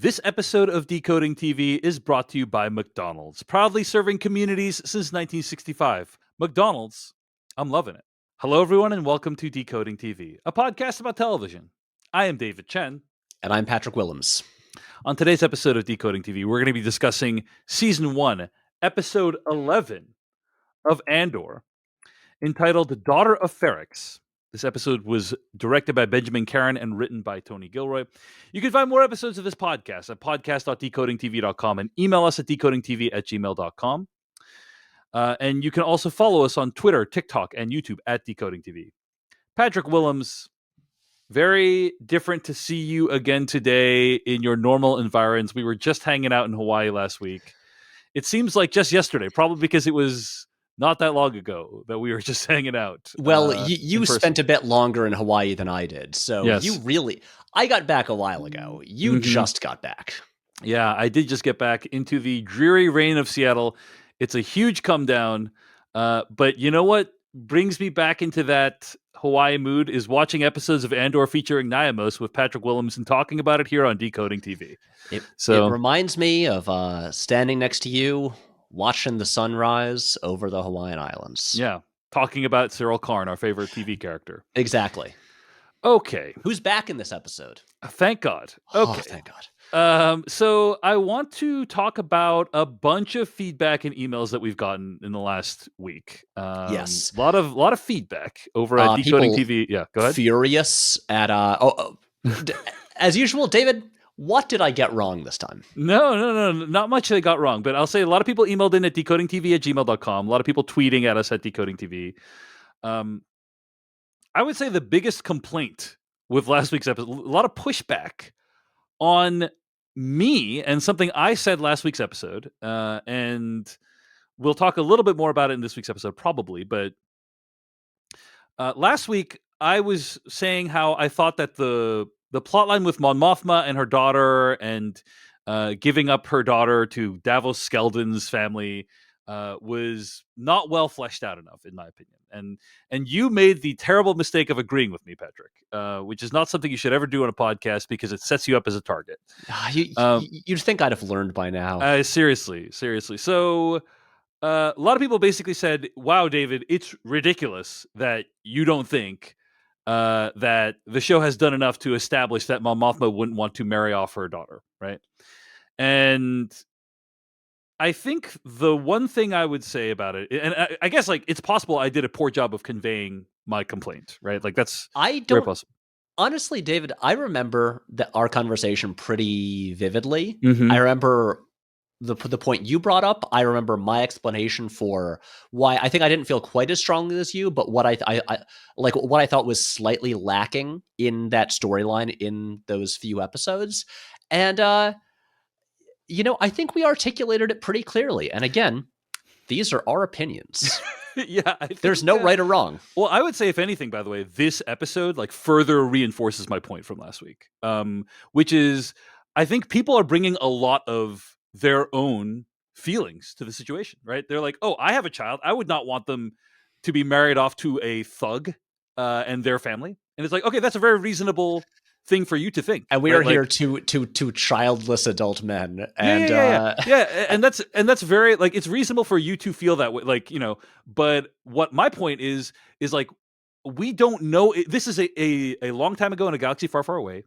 This episode of Decoding TV is brought to you by McDonald's, proudly serving communities since 1965. McDonald's, I'm loving it. Hello, everyone, and welcome to Decoding TV, a podcast about television. I am David Chen. And I'm Patrick Willems. On today's episode of Decoding TV, we're going to be discussing Season 1, Episode 11 of Andor, entitled Daughter of Ferrix. This episode was directed by Benjamin Caron and written by Tony Gilroy. You can find more episodes of this podcast at podcast.decodingtv.com and email us at decodingtv@gmail.com. And you can also follow us on Twitter, TikTok, and YouTube at Decoding TV. Patrick Willems, very different to see you again today in your normal environs. We were just hanging out in Hawaii last week. It seems like just yesterday, probably because it was not that long ago that we were just hanging out. Well, you spent a bit longer in Hawaii than I did. So yes. I got back a while ago. You just got back. Yeah, I did just get back into the dreary rain of Seattle. It's a huge come down. But you know what brings me back into that Hawaii mood is watching episodes of Andor featuring Nyamos with Patrick Willems and talking about it here on Decoding TV. It reminds me of standing next to you, watching the sunrise over the Hawaiian Islands. Yeah, talking about Syril Karn, our favorite TV character. Exactly. Okay. Who's back in this episode? Thank God. Okay. Oh, thank God. So I want to talk about a bunch of feedback and emails that we've gotten in the last week. Yes. A lot of feedback over at Decoding TV. Yeah, go ahead. Furious at as usual, David. What did I get wrong this time? No, not much I got wrong, but I'll say a lot of people emailed in at decodingtv@gmail.com. A lot of people tweeting at us at Decoding TV. I would say the biggest complaint with last week's episode, a lot of pushback on me and something I said last week's episode. And we'll talk a little bit more about it in this week's episode, probably. But last week, I was saying how I thought that the plotline with Mon Mothma and her daughter and giving up her daughter to Davos Skeldon's family was not well fleshed out enough, in my opinion. And you made the terrible mistake of agreeing with me, Patrick, which is not something you should ever do on a podcast because it sets you up as a target. You'd think I'd have learned by now. Seriously. So a lot of people basically said, wow, David, it's ridiculous that you don't think that the show has done enough to establish that Mon Mothma wouldn't want to marry off her daughter, right? And I think the one thing I would say about it, and I guess like it's possible I did a poor job of conveying my complaint, right? Like that's very possible. Honestly, David, I remember our conversation pretty vividly. Mm-hmm. I remember the point you brought up. I remember my explanation for why I think I didn't feel quite as strongly as you, but what I what I thought was slightly lacking in that storyline in those few episodes. And I think we articulated it pretty clearly. And again, these are our opinions. Yeah, there's no right or wrong. Well, I would say, if anything, by the way, this episode like further reinforces my point from last week, which is I think people are bringing a lot of their own feelings to the situation, right? They're like, oh, I have a child. I would not want them to be married off to a thug and their family. And it's like, okay, that's a very reasonable thing for you to think. And we are here to childless adult men. And and that's very like it's reasonable for you to feel that way, like, but what my point is like we don't know, this is a long time ago in a galaxy far, far away.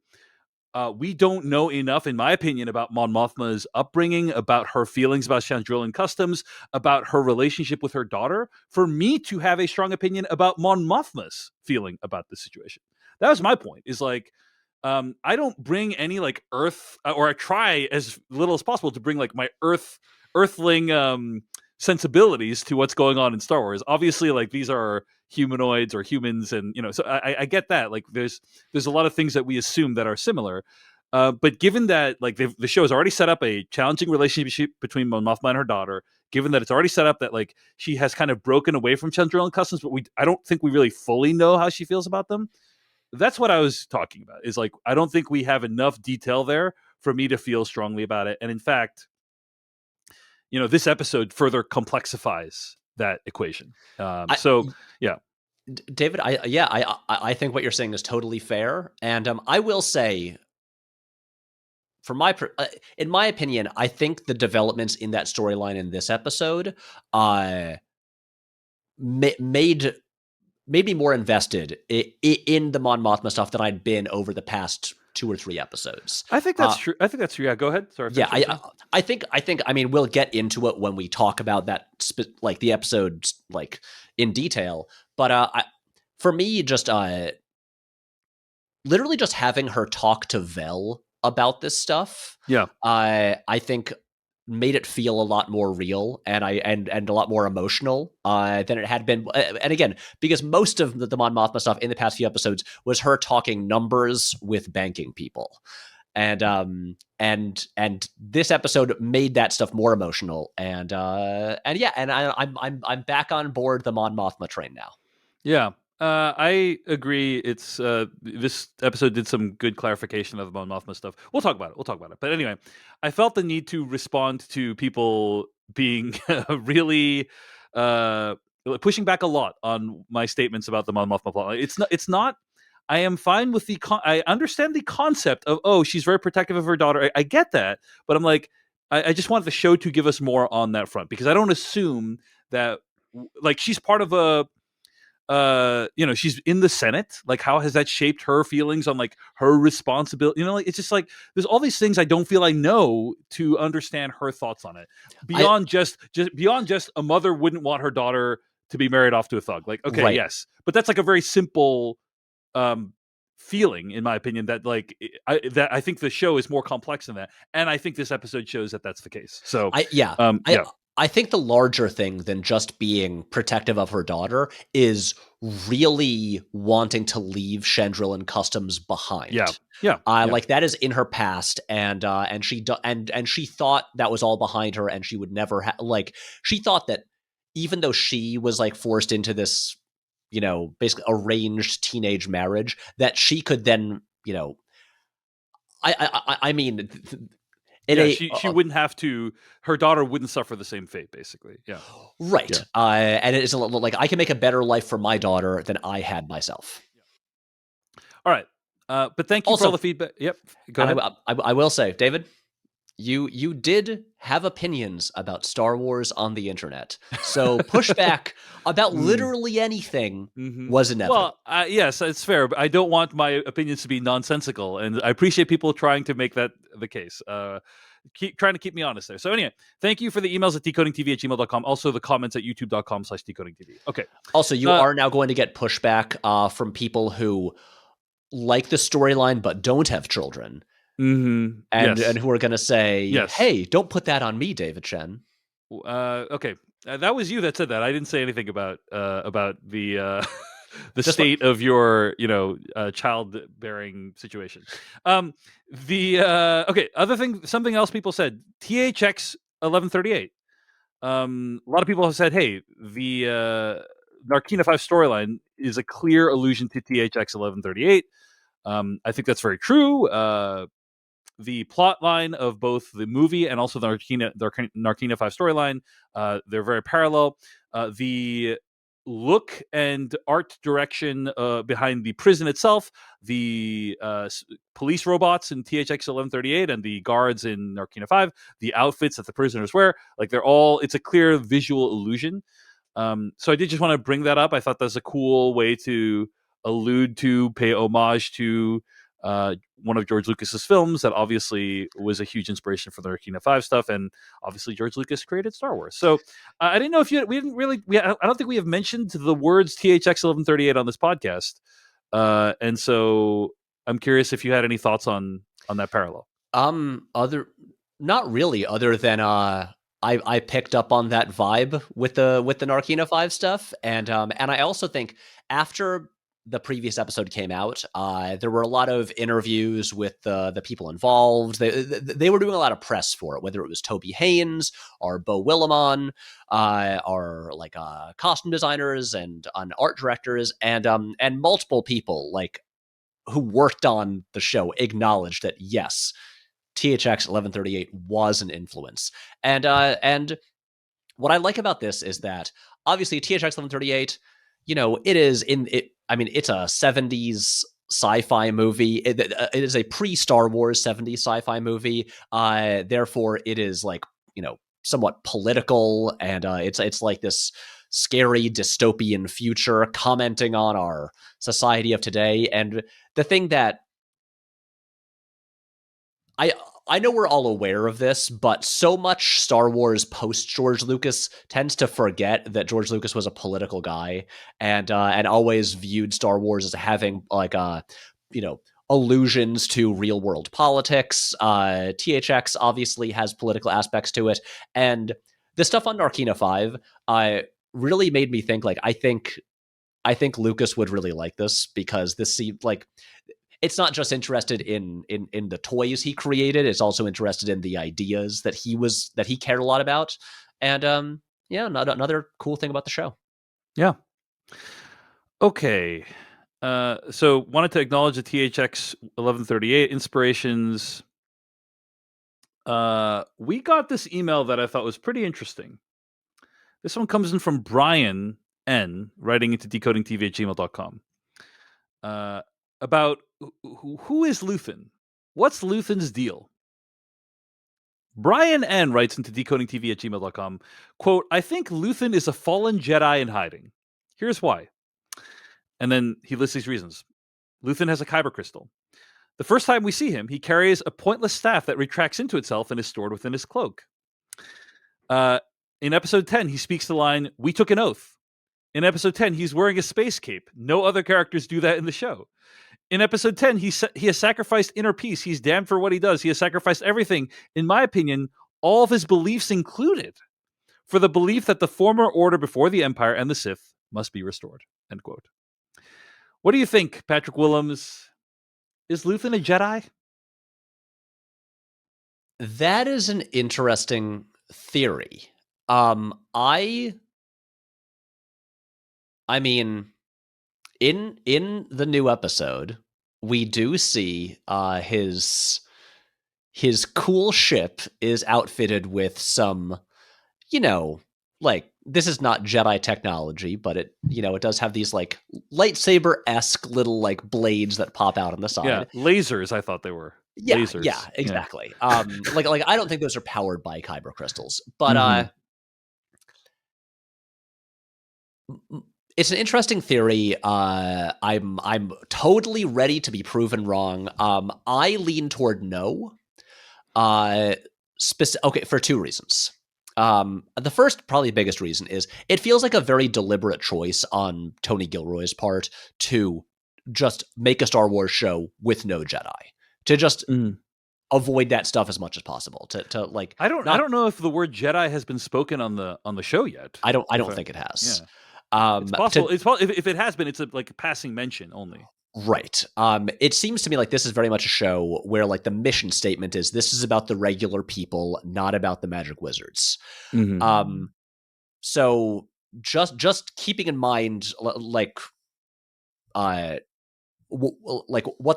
We don't know enough, in my opinion, about Mon Mothma's upbringing, about her feelings about Chandrilan customs, about her relationship with her daughter, for me to have a strong opinion about Mon Mothma's feeling about the situation. That was my point, is like, I don't bring any like earth, or I try as little as possible to bring like my earthling sensibilities to what's going on in Star Wars. Obviously, like these are humanoids or humans, and so I get that. Like there's a lot of things that we assume that are similar. But given that like the show has already set up a challenging relationship between Mon Mothma and her daughter, given that it's already set up that like she has kind of broken away from Chandrilan customs, but I don't think we really fully know how she feels about them. That's what I was talking about, is like, I don't think we have enough detail there for me to feel strongly about it. And in fact, this episode further complexifies that equation. David, I think what you're saying is totally fair. And I will say, in my opinion, I think the developments in that storyline in this episode uh made me more invested in the Mon Mothma stuff than I'd been over the past 2 or 3 episodes. I think that's true. I think that's true. Yeah, go ahead. Sorry, Yeah, finish what you're saying. I think. I mean, we'll get into it when we talk about that, like the episodes, like in detail. But for me, just literally just having her talk to Vel about this stuff, Yeah. I think made it feel a lot more real and a lot more emotional than it had been. And again, because most of the Mon Mothma stuff in the past few episodes was her talking numbers with banking people. And this episode made that stuff more emotional, and yeah, and I'm back on board the Mon Mothma train now. Yeah, I agree. It's this episode did some good clarification of the Mon Mothma stuff. We'll talk about it. We'll talk about it. But anyway, I felt the need to respond to people being really pushing back a lot on my statements about the Mon Mothma plot. It's not. It's not. I am fine with the. I understand the concept of she's very protective of her daughter. I get that, but I'm like, I just want the show to give us more on that front because I don't assume that like she's part of a she's in the Senate. Like, how has that shaped her feelings on like her responsibility? Like it's just like there's all these things I don't feel I know to understand her thoughts on it beyond just beyond just a mother wouldn't want her daughter to be married off to a thug. Like, okay, Right. yes, but that's like a very simple feeling, in my opinion. That like I think the show is more complex than that, and I think this episode shows that that's the case. So, Yeah. yeah. I think the larger thing than just being protective of her daughter is really wanting to leave Chandril and Customs behind. Yeah. Yeah. Like that is in her past, and she thought that was all behind her, and she would never like she thought that even though she was like forced into this, basically arranged teenage marriage, that she could then, I mean, in Yeah, a she wouldn't have to. Her daughter wouldn't suffer the same fate, basically. Yeah, right. yeah. And it is a little like I can make a better life for my daughter than I had myself. All right, but thank you for all the feedback. Yep, go ahead. I will say, David, you did have opinions about Star Wars on the internet, so pushback about literally anything was inevitable. Well, yes, it's fair. But I don't want my opinions to be nonsensical, and I appreciate people trying to make that the case. Keep trying to keep me honest there. So anyway, thank you for the emails at decodingtv@gmail.com. Also the comments at youtube.com/decodingtv. Okay. Also, you are now going to get pushback from people who like the storyline but don't have children. And who are going to say, yes. Hey, don't put that on me, David Chen. Okay. That was you that said that. I didn't say anything about the the state of your childbearing situation. Okay, other thing, something else people said, THX 1138. A lot of people have said, hey, the Narkina 5 storyline is a clear allusion to THX 1138. I think that's very true. The plot line of both the movie and also the Narkina 5 storyline, they're very parallel. The look and art direction behind the prison itself, the police robots in THX 1138 and the guards in Narkina 5, the outfits that the prisoners wear, like it's a clear visual illusion. So I did just want to bring that up. I thought that's a cool way to allude to, pay homage to one of George Lucas's films that obviously was a huge inspiration for the Narkina 5 stuff, and obviously George Lucas created Star Wars. So I didn't know if we didn't really, I don't think we have mentioned the words THX 1138 on this podcast, and so I'm curious if you had any thoughts on that parallel. Not really, other than I picked up on that vibe with the Narkina 5 stuff, and I also think after the previous episode came out, there were a lot of interviews with the people involved. They were doing a lot of press for it, whether it was Toby Haynes or Bo Willimon, or like costume designers and art directors, and multiple people like who worked on the show acknowledged that yes, THX 1138 was an influence. And what I like about this is that obviously THX 1138, it is it's a 70s sci-fi movie. It is a pre-Star Wars 70s sci-fi movie. Therefore, it is like, somewhat political, and it's like this scary dystopian future commenting on our society of today. And the thing that I know we're all aware of this, but so much Star Wars post George Lucas tends to forget that George Lucas was a political guy, and always viewed Star Wars as having like allusions to real world politics. THX obviously has political aspects to it, and the stuff on Narkina 5 really made me think, like, I think Lucas would really like this, because this seemed like it's not just interested in the toys he created, it's also interested in the ideas that he cared a lot about. And yeah, another cool thing about the show. Yeah. Okay. So wanted to acknowledge the THX 1138 inspirations. We got this email that I thought was pretty interesting. This one comes in from Brian N, writing into decodingtv@gmail.com. About who is Luthen? What's Luthen's deal? Brian N writes into decodingtv@gmail.com, quote, I think Luthen is a fallen Jedi in hiding. Here's why. And then he lists these reasons. Luthen has a kyber crystal. The first time we see him, he carries a pointless staff that retracts into itself and is stored within his cloak. In episode 10, he speaks the line, we took an oath. In episode 10, he's wearing a space cape. No other characters do that in the show. In episode 10, he has sacrificed inner peace. He's damned for what he does. He has sacrificed everything, in my opinion, all of his beliefs included, for the belief that the former order before the Empire and the Sith must be restored. End quote. What do you think, Patrick Willems? Is Luthen a Jedi? That is an interesting theory. I mean, in the new episode, we do see his cool ship is outfitted with some, like, this is not Jedi technology, but it does have these like lightsaber-esque little like blades that pop out on the side. Yeah, lasers, I thought they were. Yeah, lasers. Yeah, exactly. Yeah. Like I don't think those are powered by kyber crystals, but it's an interesting theory. I'm totally ready to be proven wrong. I lean toward no. Okay, for two reasons. The first, probably biggest reason, is it feels like a very deliberate choice on Tony Gilroy's part to just make a Star Wars show with no Jedi, to just avoid that stuff as much as possible. To like, I don't know if the word Jedi has been spoken on the show yet. I don't think it has. Yeah. It's possible. If it has been, it's like a passing mention only. Right. It seems to me like this is very much a show where like the mission statement is, this is about the regular people, not about the magic wizards. So just keeping in mind like what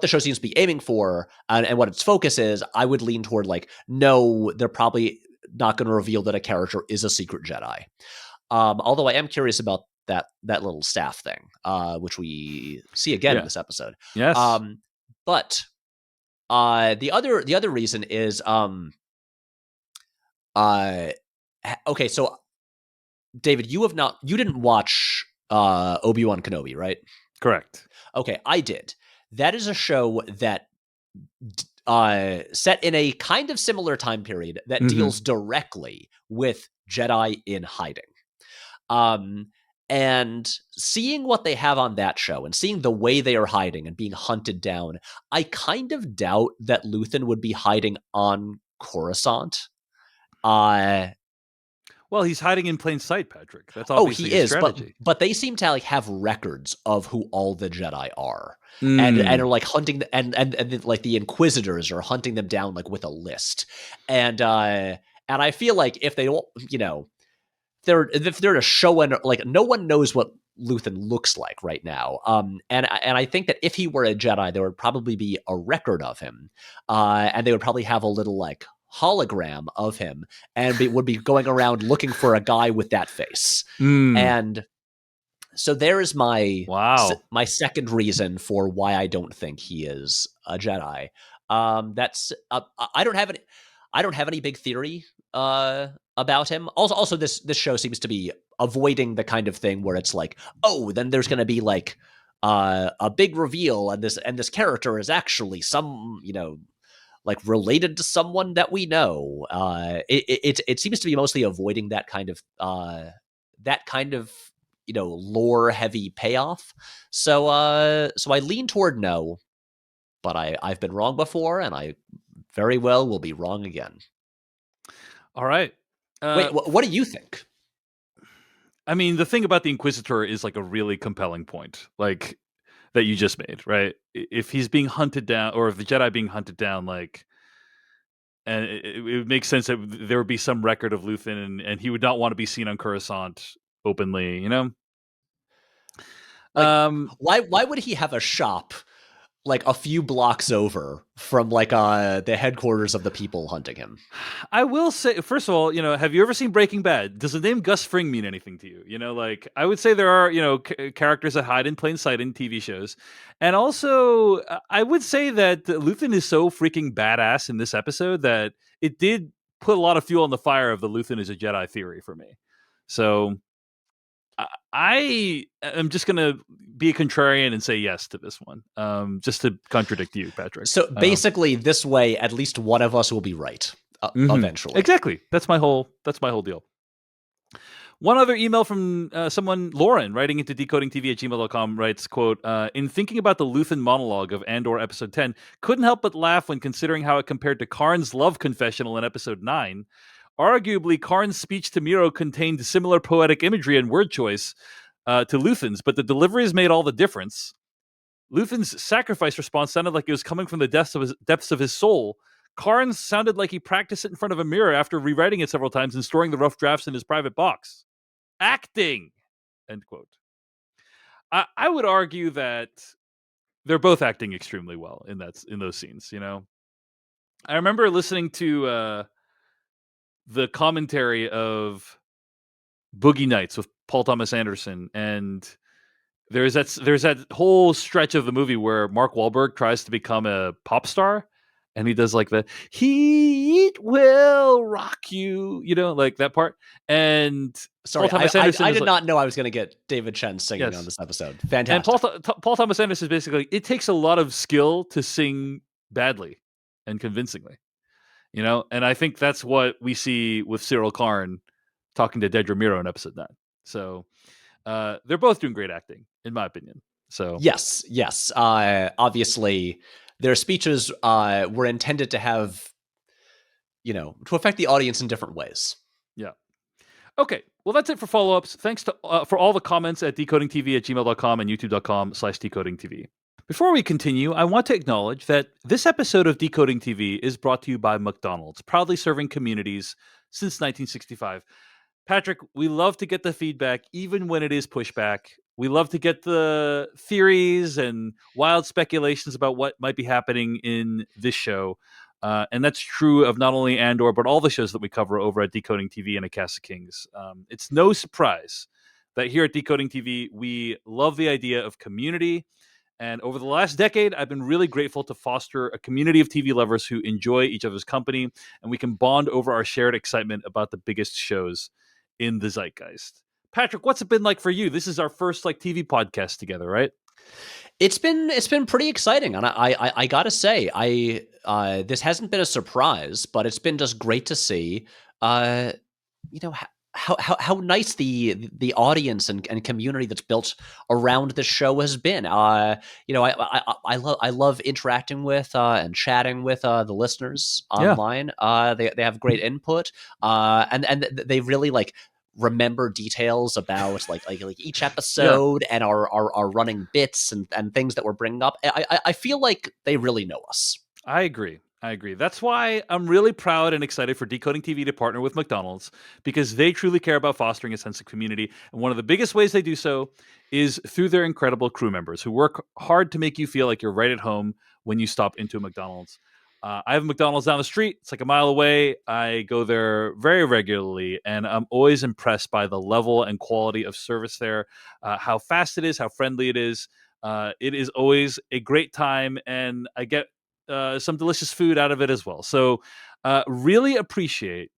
the show seems to be aiming for and what its focus is, I would lean toward like, no, they're probably not going to reveal that a character is a secret Jedi. Although I am curious about that little staff thing, which we see again in this episode. Yes. But the other reason is okay, so David, you didn't watch Obi-Wan Kenobi, right? Correct. Okay, I did. That is a show that set in a kind of similar time period that deals directly with Jedi in hiding. And seeing what they have on that show and seeing the way they are hiding and being hunted down, I kind of doubt that Luthen would be hiding on Coruscant. Well, he's hiding in plain sight, Patrick. That's obviously his strategy. But they seem to like have records of who all the Jedi are, and are like hunting and like the Inquisitors are hunting them down like with a list, and I feel like if they don't, if they're to show and like no one knows what Luthen looks like right now, and I think that if he were a Jedi, there would probably be a record of him, and they would probably have a little like hologram of him and would be going around looking for a guy with that face. And So there is Wow. my second reason for why I don't think he is a Jedi. That's I don't have any big theory about him. Also, this show seems to be avoiding the kind of thing where it's like, oh, then there's going to be like a big reveal, and this character is actually some like related to someone that we know. It seems to be mostly avoiding that kind of lore heavy payoff. So I lean toward no, but I've been wrong before, and I very well will be wrong again. All right. Wait, what do you think? I mean, the thing about the Inquisitor is like a really compelling point, like that you just made, right? If he's being hunted down, or if the Jedi being hunted down, like, and it makes sense that there would be some record of Luthen, and he would not want to be seen on Coruscant openly, you know? Like, Um, why would he have a shop like a few blocks over from like the headquarters of the people hunting him? I will say, first of all, have you ever seen Breaking Bad? Does the name Gus Fring mean anything to you? Like, I would say there are, characters that hide in plain sight in TV shows. And also, I would say that Luthen is so freaking badass in this episode that it did put a lot of fuel on the fire of the Luthen is a Jedi theory for me. So I am just going to be a contrarian and say yes to this one, just to contradict you, Patrick. So basically, this way, at least one of us will be right eventually. Exactly. That's my whole deal. One other email from someone, Lauren, writing into decodingtv@gmail.com, writes, quote, in thinking about the Luthen monologue of Andor episode 10, couldn't help but laugh when considering how it compared to Karn's love confessional in episode 9. Arguably, Karn's speech to Miro contained similar poetic imagery and word choice to Luthen's, but the deliveries made all the difference. Luthen's sacrifice response sounded like it was coming from the depths of his soul. Karn's sounded like he practiced it in front of a mirror after rewriting it several times and storing the rough drafts in his private box. Acting, end quote. I would argue that they're both acting extremely well in those scenes. I remember listening to the commentary of Boogie Nights with Paul Thomas Anderson, and there's that whole stretch of the movie where Mark Wahlberg tries to become a pop star, and he does like the "Heat will rock you," like that part. And Sorry, Paul Thomas Anderson I did not know I was going to get David Chen singing on this episode. Fantastic. And Paul Thomas Anderson is basically, it takes a lot of skill to sing badly and convincingly, and I think that's what we see with Syril Karn talking to Dedra Miro in episode 9. So they're both doing great acting, in my opinion. So yes. Obviously, their speeches were intended to have, to affect the audience in different ways. Yeah. Okay. Well, that's it for follow-ups. Thanks to for all the comments at decodingtv@gmail.com and youtube.com/decodingtv. Before we continue, I want to acknowledge that this episode of Decoding TV is brought to you by McDonald's, proudly serving communities since 1965. Patrick, we love to get the feedback, even when it is pushback. We love to get the theories and wild speculations about what might be happening in this show. And that's true of not only Andor, but all the shows that we cover over at Decoding TV and A Cast of Kings. It's no surprise that here at Decoding TV, we love the idea of community. And over the last decade, I've been really grateful to foster a community of TV lovers who enjoy each other's company, and we can bond over our shared excitement about the biggest shows in the zeitgeist. Patrick, what's it been like for you? This is our first TV podcast together, right? It's been pretty exciting, and I gotta say, this hasn't been a surprise, but it's been just great to see, how nice the audience and community that's built around the show has been. I love interacting with and chatting with the listeners online. They have great input, and they really remember details about like each episode and our running bits and things that we're bringing up. I feel like they really know us. I agree. That's why I'm really proud and excited for Decoding TV to partner with McDonald's, because they truly care about fostering a sense of community. And one of the biggest ways they do so is through their incredible crew members who work hard to make you feel like you're right at home when you stop into a McDonald's. I have a McDonald's down the street. It's like a mile away. I go there very regularly, and I'm always impressed by the level and quality of service there, how fast it is, how friendly it is. It is always a great time, and I get some delicious food out of it as well. So, really appreciate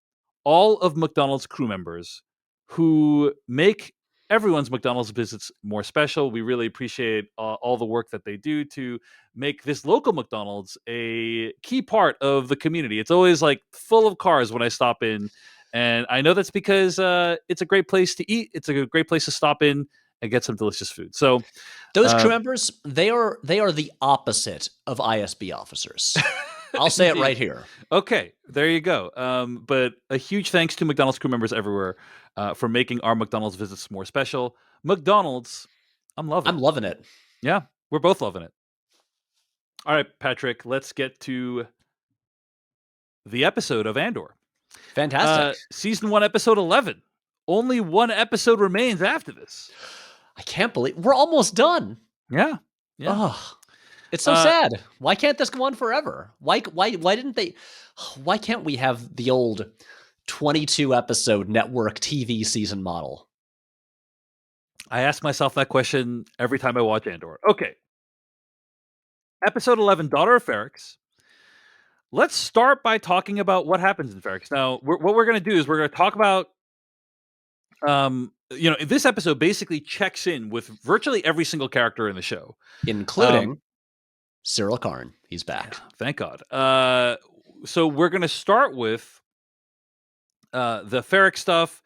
all of McDonald's crew members who make everyone's McDonald's visits more special. We really appreciate all the work that they do to make this local McDonald's a key part of the community. It's always like full of cars when I stop in. And I know that's because it's a great place to eat. It's a great place to stop in and get some delicious food. So Those crew members, they are the opposite of ISB officers. I'll say it right here. Okay, there you go. But a huge thanks to McDonald's crew members everywhere for making our McDonald's visits more special. McDonald's, I'm loving it. Yeah, we're both loving it. All right, Patrick, let's get to the episode of Andor. Fantastic. Season 1, episode 11. Only one episode remains after this. I can't believe we're almost done. Yeah. Oh, it's so sad. Why can't this go on forever? Why didn't they? Why can't we have the old 22 episode network TV season model? I ask myself that question every time I watch Andor. Okay. Episode 11, Daughter of Ferrix. Let's start by talking about what happens in Ferrix. Now, what we're going to do is we're going to talk about, this episode basically checks in with virtually every single character in the show, including Syril Karn. He's back. Yeah, thank God. So we're going to start with the Ferrix stuff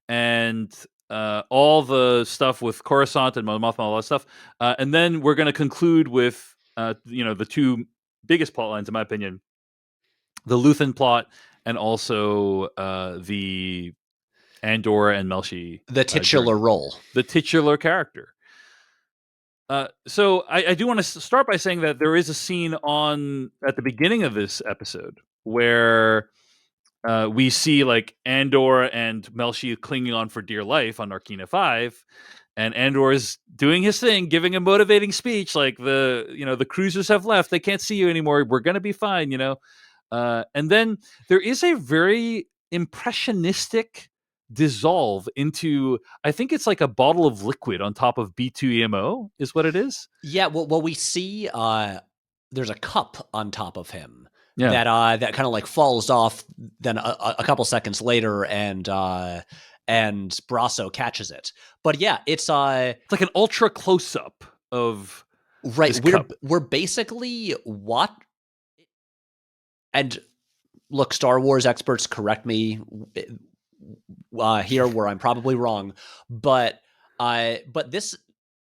and all the stuff with Coruscant and Mon Mothma, all that stuff, and then we're going to conclude with the two biggest plot lines, in my opinion, the Luthen plot and also the Andor and Melshi, the titular role, the titular character. So I do want to start by saying that there is a scene at the beginning of this episode where we see like Andor and Melshi clinging on for dear life on Narkina 5, and Andor is doing his thing, giving a motivating speech like the cruisers have left, they can't see you anymore, we're gonna be fine, and then there is a very impressionistic dissolve into, I think it's like a bottle of liquid on top of B2EMO is what it is. Yeah, well we see there's a cup on top of him. Yeah. That kind of like falls off then a couple seconds later, and Brasso catches it. But yeah, it's like an ultra close up of right. We're basically what. And look, Star Wars experts, correct me here where I'm probably wrong, but this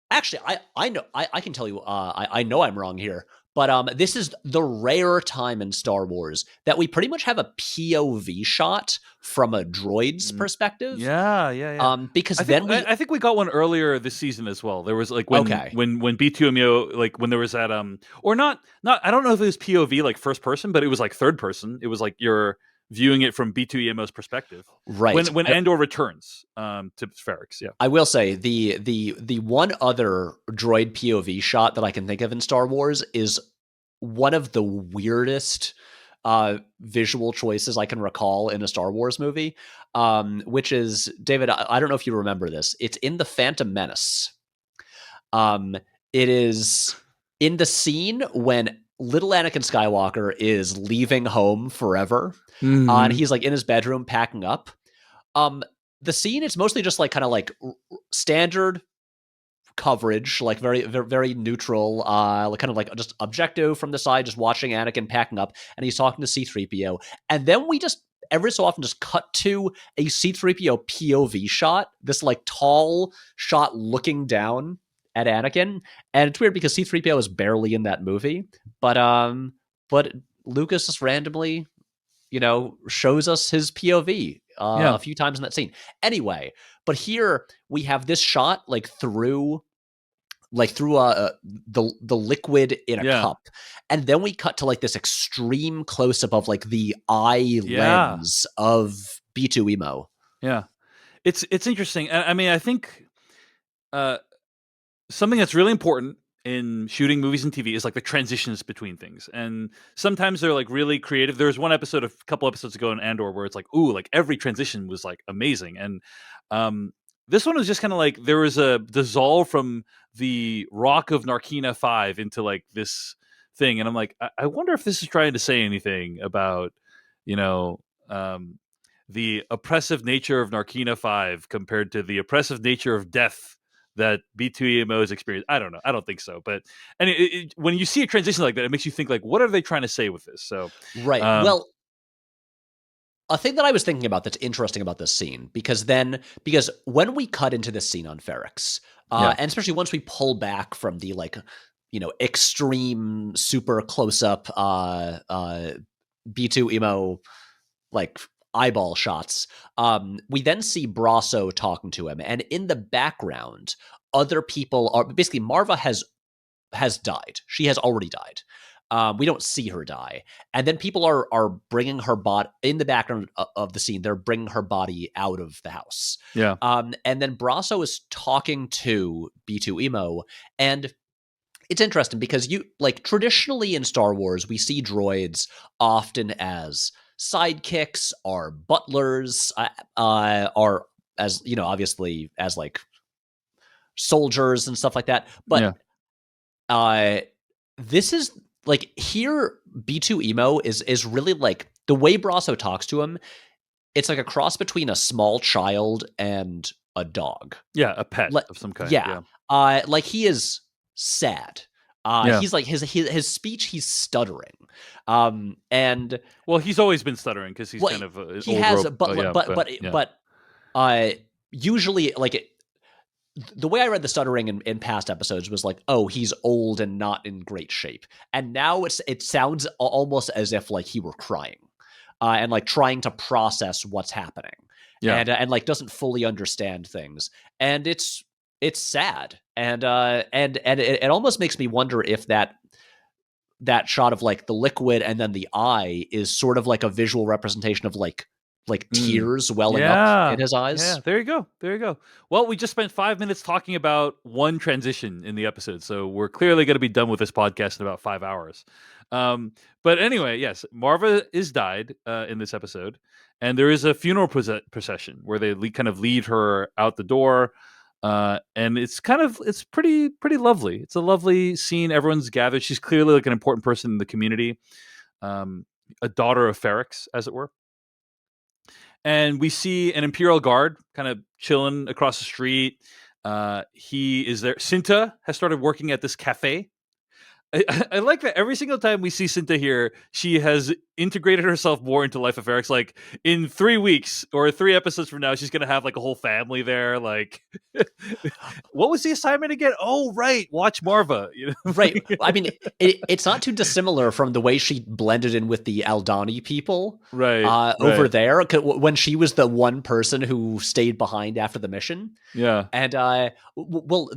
actually I know I can tell you I know I'm wrong here. But this is the rare time in Star Wars that we pretty much have a POV shot from a droid's perspective. Yeah. Because I think we got one earlier this season as well. There was like when B2EMO, like when there was that or not I don't know if it was POV like first person, but it was like third person. It was like you're viewing it from B2EMO's perspective, right? When Andor returns to Ferrix. Yeah, I will say the one other droid POV shot that I can think of in Star Wars is one of the weirdest visual choices I can recall in a Star Wars movie, which is, David, I don't know if you remember this. It's in The Phantom Menace. It is in the scene when little Anakin Skywalker is leaving home forever. And he's like in his bedroom packing up. The scene, it's mostly just like kind of like standard coverage, like very, very, very neutral, like kind of like just objective from the side, just watching Anakin packing up, and he's talking to C-3PO. And then we just every so often just cut to a C-3PO POV shot, this like tall shot looking down at Anakin. And it's weird because C-3PO is barely in that movie, but Lucas just randomly, shows us his POV a few times in that scene. Anyway, but here we have this shot like through the liquid in a cup, and then we cut to like this extreme close up of like the eye lens of B2EMO. Yeah, it's interesting. I mean, I think something that's really important in shooting movies and TV is like the transitions between things, and sometimes they're like really creative. There was one episode a couple episodes ago in Andor where it's like, ooh, like every transition was like amazing, and this one was just kind of like there was a dissolve from the rock of Narkina 5 into like this thing, and I'm like, I wonder if this is trying to say anything about, you know, the oppressive nature of Narkina 5 compared to the oppressive nature of death that B2EMO's experience. I don't know. I don't think so. But and when you see a transition like that, it makes you think like, what are they trying to say with this? So, Right. um, Well, a thing that I was thinking about that's interesting about this scene, because when we cut into this scene on Ferrix, yeah, and especially once we pull back from the like, extreme super close up B2 emo like eyeball shots, we then see Brasso talking to him, and in the background, other people are basically Marva has died. She has already died. We don't see her die, and then people are bringing her body in the background of the scene. They're bringing her body out of the house. yeah, And then Brasso is talking to B2 Emo, and it's interesting because you like traditionally in Star Wars we see droids often as sidekicks or butlers, or as obviously as like soldiers and stuff like that. But yeah, uh this is like here B2 Emo is really like the way Brasso talks to him, it's like a cross between a small child and a dog. yeah. A pet Like of some kind. yeah. Yeah, Like he is sad. yeah. He's like his speech, he's stuttering. And Well, he's always been stuttering because he's well, kind of an he old has, rope. Yeah, yeah, but usually like the way I read the stuttering in past episodes was like, oh, he's old and not in great shape. And now it sounds almost as if like he were crying, and like trying to process what's happening, yeah. and like doesn't fully understand things. And it's sad. And it almost makes me wonder if that shot of like the liquid and then the eye is sort of like a visual representation of like Mm. tears welling up in Yeah. his Yeah. eyes. There you go. There you go. Well, we just spent 5 minutes talking about one transition in the episode, so we're clearly going to be done with this podcast in about 5 hours. But anyway, yes, Marva is died in this episode, and there is a funeral procession where they kind of lead her out the door, and it's pretty lovely. It's a lovely scene. Everyone's gathered. She's clearly like an important person in the community, um, a daughter of Ferrix, as it were. And we see an Imperial guard kind of chilling across the street. He is there. Cinta has started working at this cafe. I like that every single time we see Cinta here, she has integrated herself more into Life of Ferrix. Like in 3 weeks or 3 episodes from now, she's gonna have like a whole family there. Like, what was the assignment again? Oh, right, watch Marva. Right. I mean, it's not too dissimilar from the way she blended in with the Aldani people Right, over right, there when she was the one person who stayed behind after the mission. yeah, And well,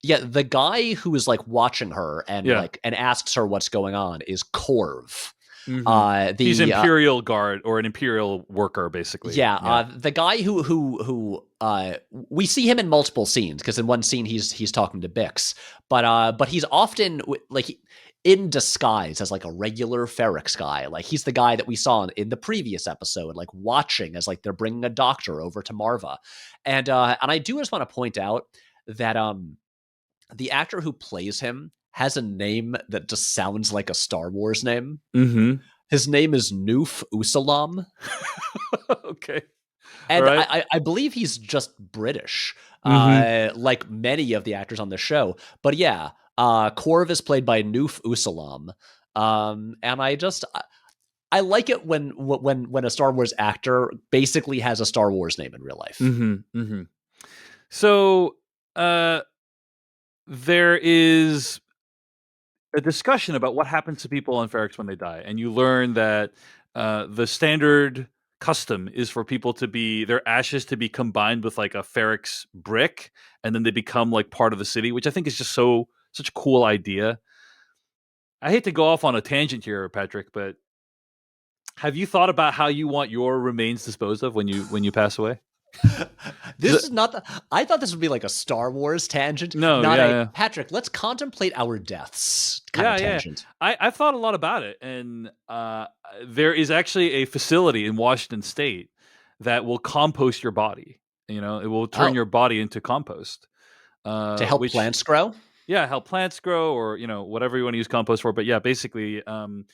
yeah, the guy who is like watching her and yeah. like and asks her what's going on is Corv. Hmm. He's The Imperial guard or an Imperial worker, basically. Yeah, Yeah, the guy who we see him in multiple scenes because in one scene he's talking to Bix, but he's often like in disguise as like a regular Ferrix guy. Like he's the guy that we saw in the previous episode, like watching as like they're bringing a doctor over to Marva, and I do just want to point out that the actor who plays him has a name that just sounds like a Star Wars name. mm-hmm. His name is Noof Usalam. Okay. All And right. I believe he's just British, Mm-hmm. like many of the actors on the show. But yeah, Corv is played by Noof Usalam, and I like it when a Star Wars actor basically has a Star Wars name in real life. Mm-hmm. Mm-hmm. So uh there is a discussion about what happens to people on Ferrix when they die, and you learn that the standard custom is for people to be their ashes to be combined with like a Ferrix brick, and then they become like part of the city, which I think is just such a cool idea. I hate to go off on a tangent here, Patrick, but have you thought about how you want your remains disposed of when you pass away? This is not the. I thought this would be like a Star Wars tangent, No, not yeah, a yeah. Patrick. Let's contemplate our deaths kind of Yeah, yeah. tangent. I've thought a lot about it, and there is actually a facility in Washington State that will compost your body. You know, it will turn Oh, your body into compost. to help Which plants grow. Yeah, help plants grow, or whatever you want to use compost for. But yeah, basically, and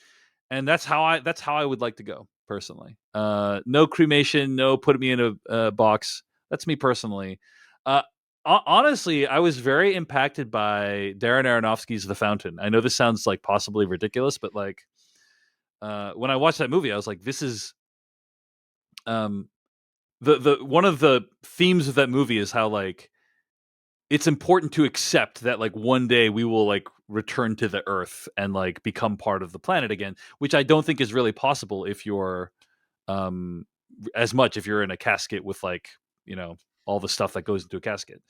that's how I would like to go personally. No cremation, no put me in a box. That's me personally. Uh, Honestly, I was very impacted by Darren Aronofsky's The Fountain. I know this sounds like possibly ridiculous, but like when I watched that movie, I was like, this is um, the one of the themes of that movie is how like it's important to accept that like one day we will like return to the earth and like become part of the planet again, which I don't think is really possible if you're um as much if you're in a casket with like all the stuff that goes into a casket.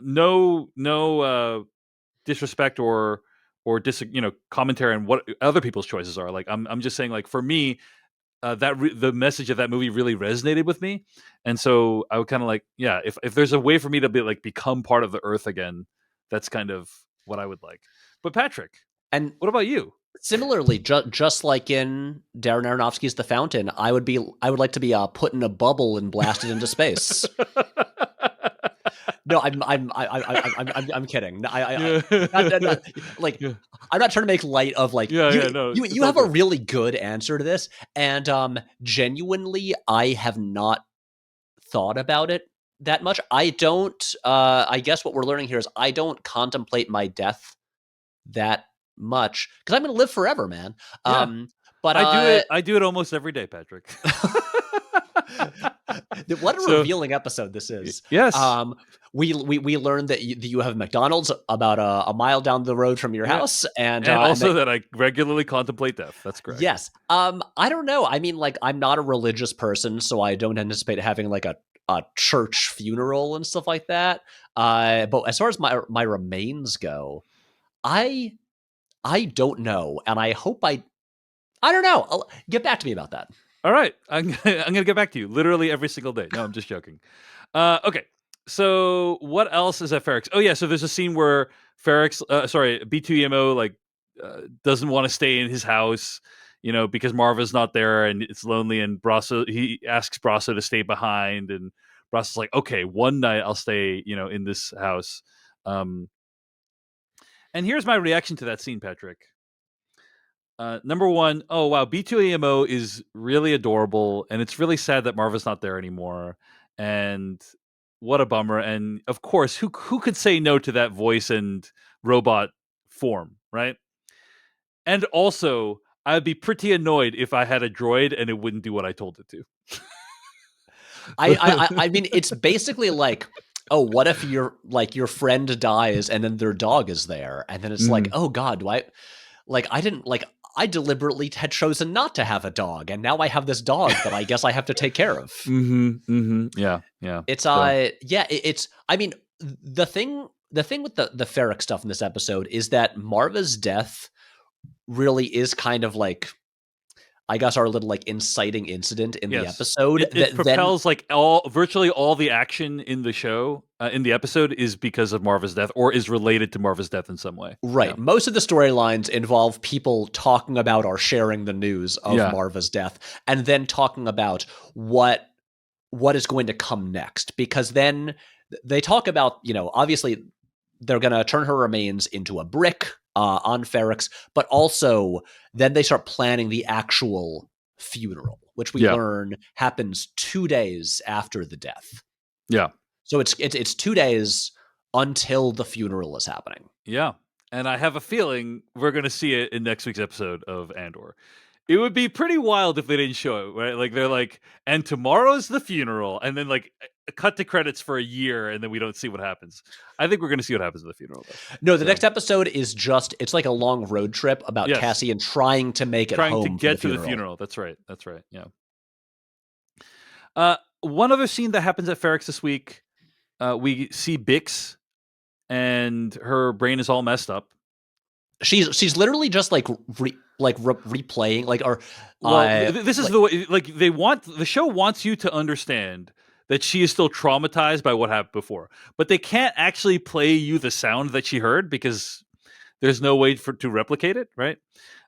No disrespect or commentary on what other people's choices are. Like I'm just saying, like for me, the message of that movie really resonated with me, and so I would kind of like, yeah, if there's a way for me to be like become part of the earth again, that's kind of what I would like. But Patrick, And what about you? similarly, just like in Darren Aronofsky's The Fountain, I would like to be put in a bubble and blasted into space. No, I'm kidding. No, not, like Yeah, I'm not trying to make light of like yeah, yeah, no, it's you all have a good. really good answer to this, and genuinely, I have not thought about it that much. I don't. I guess what we're learning here is I don't contemplate my death that much because I'm going to live forever, man. Yeah, But I do it almost every day, Patrick. what a So revealing episode this is. yes, We learned that you have McDonald's about a mile down the road from your yeah, house, and and and that, also that I regularly contemplate death. That's correct. yes. I don't know. I mean, like, I'm not a religious person, so I don't anticipate having like a church funeral and stuff like that. But as far as my remains go, I I don't know, and I hope I don't know. Get back to me about that. All right, I'm gonna get back to you literally every single day. No, I'm just joking. Okay, so what else is at Ferrix? Oh yeah, so there's a scene where Ferrix, B2EMO, like doesn't want to stay in his house, because Marva's not there and it's lonely. And Brasso, he asks Brasso to stay behind, and Brasso's like, okay, one night I'll stay, in this house. And here's my reaction to that scene, Patrick. Number one, oh wow, B2EMO is really adorable, and it's really sad that Marva's not there anymore. And what a bummer. And of course, who could say no to that voice and robot form, right? And also, I'd be pretty annoyed if I had a droid and it wouldn't do what I told it to. I mean, it's basically like, oh, what if your friend dies and then their dog is there, and then it's like, oh God, do I didn't like. I deliberately had chosen not to have a dog, and now I have this dog that I guess I have to take care of. Yeah, yeah. It's So, it's. I mean, the thing with the Ferrix stuff in this episode is that Marva's death really is kind of like, I guess, our little like inciting incident in the yes, episode it that then. propels like virtually all the action in the show, in the episode, is because of Marva's death or is related to Marva's death in some way. Right. Yeah, Most of the storylines involve people talking about or sharing the news of yeah, Marva's death, and then talking about what is going to come next. Because then they talk about, obviously they're going to turn her remains into a brick on Ferrix, but also then they start planning the actual funeral, which we yeah, learn happens 2 days after the death. yeah. So it's 2 days until the funeral is happening. Yeah. And I have a feeling we're going to see it in next week's episode of Andor. It would be pretty wild if they didn't show it, right? Like they're like, and tomorrow's the funeral, and then like cut to credits for a year, and then we don't see what happens. I think we're going to see what happens at the funeral, though. No, the So, next episode is it's like a long road trip about yes, Cassian trying to make it trying to home for the get to the funeral. funeral. That's right. That's right. Yeah. One other scene that happens at Ferrix this week, we see Bix, and her brain is all messed up. She's literally just like replaying, like, or Well, this is like, the way. Like the show wants you to understand that she is still traumatized by what happened before. But they can't actually play you the sound that she heard because there's no way to replicate it, right?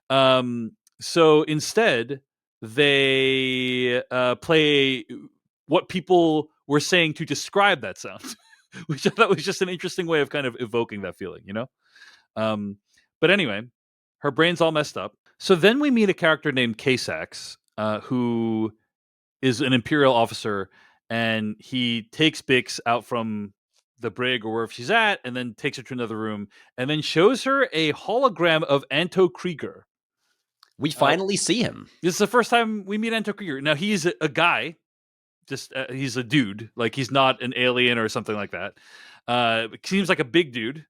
So instead, they play what people were saying to describe that sound, which I thought was just an interesting way of kind of evoking that feeling, you know? But anyway, her brain's all messed up. So then we meet a character named K-Sax, who is an Imperial officer, and he takes Bix out from the brig or wherever she's at, and then takes her to another room, and then shows her a hologram of Anto Krieger. We finally see him. This is the first time we meet Anto Krieger. Now he's a guy, just he's a dude, like he's not an alien or something like that. Seems like a big dude.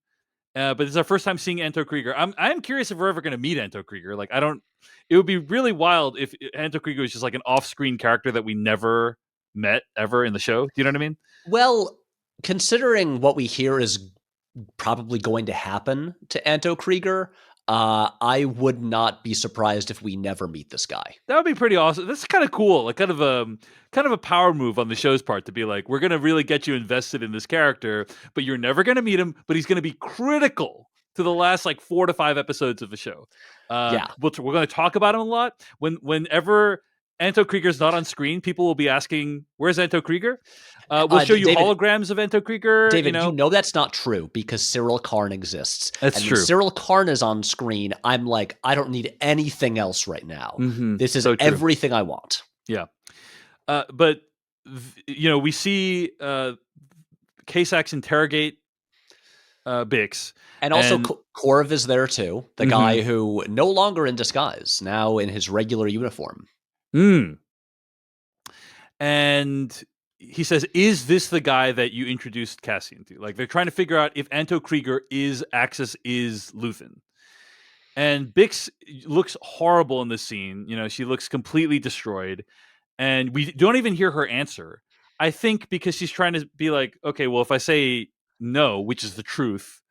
But it's our first time seeing Anto Krieger. I'm curious if we're ever going to meet Anto Krieger. Like, I don't. It would be really wild if Anto Krieger was just like an off-screen character that we never met ever in the show. Do you know what I mean? Well, considering what we hear is probably going to happen to Anto Krieger, I would not be surprised if we never meet this guy. That would be pretty awesome. That's kind of cool. Like kind of a power move on the show's part to be like, we're gonna really get you invested in this character, but you're never gonna meet him. But he's gonna be critical to the last like 4 to 5 episodes of the show. Yeah, we're gonna talk about him a lot. Whenever Anto Krieger's not on screen, people will be asking, "Where's Anto Krieger?" We'll show you holograms of Anto Krieger. David, you know that's not true because Syril Karn exists. That's true. When Syril Karn is on screen, I'm like, I don't need anything else right now. Mm-hmm. This is so everything I want. Yeah. But we see K-Sax interrogate Bix. And also Korv is there too, the guy who no longer in disguise, now in his regular uniform. And he says, is this the guy that you introduced Cassian to? Like, they're trying to figure out if Anto Krieger is Axis, is Luthen. And Bix looks horrible in this scene. You know, she looks completely destroyed. And we don't even hear her answer. I think because she's trying to be like, okay, well, if I say no, which is the truth,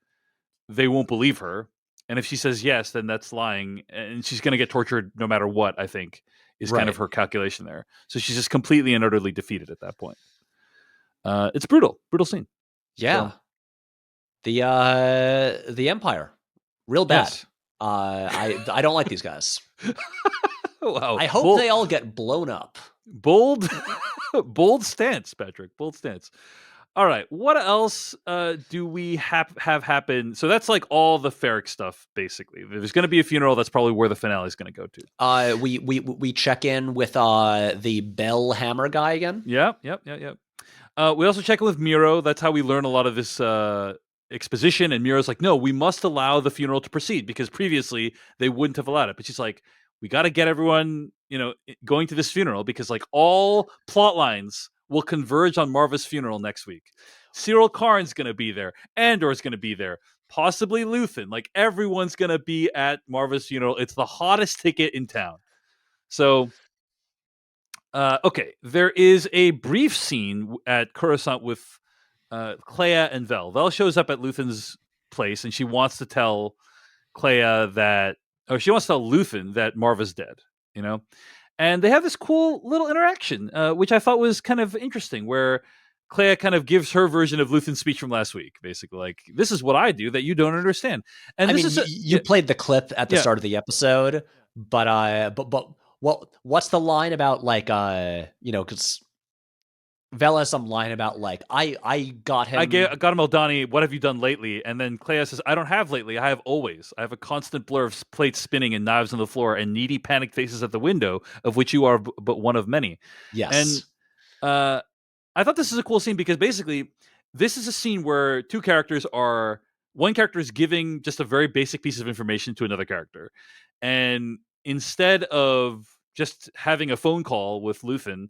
they won't believe her. And if she says yes, then that's lying. And she's going to get tortured no matter what, I think, is kind of her calculation there. So she's just completely and utterly defeated at that point. It's brutal scene. Yeah. So. The Empire, real bad. Yes. I don't like these guys. Wow. I hope they all get blown up. Bold stance, Patrick. Bold stance. All right. What else do we have happen? So that's like all the Ferrix stuff, basically. There's going to be a funeral. That's probably where the finale is going to go to. We check in with the bell hammer guy again. Yep. We also check in with Miro. That's how we learn a lot of this exposition. And Miro's like, no, we must allow the funeral to proceed because previously they wouldn't have allowed it. But she's like, we got to get everyone, going to this funeral because like all plot lines will converge on Marva's funeral next week. Syril Karn's going to be there. Andor's going to be there. Possibly Luthen. Like everyone's going to be at Marva's funeral. It's the hottest ticket in town. So, okay. There is a brief scene at Coruscant with Clea and Vel. Vel shows up at Luthen's place and she wants to tell Clea she wants to tell Luthen that Marva's dead, And they have this cool little interaction, which I thought was kind of interesting, where Clea kind of gives her version of Luthen's speech from last week, basically. Like, this is what I do that you don't understand. And you played the clip at the start of the episode, but what's the line about, like, because Vel has some line about, like, I got him. I got him Eldani, what have you done lately? And then Clea says, I don't have lately, I have always. I have a constant blur of plates spinning and knives on the floor and needy panicked faces at the window, of which you are but one of many. Yes. And I thought this is a cool scene because basically this is a scene where one character is giving just a very basic piece of information to another character. And instead of just having a phone call with Luthen,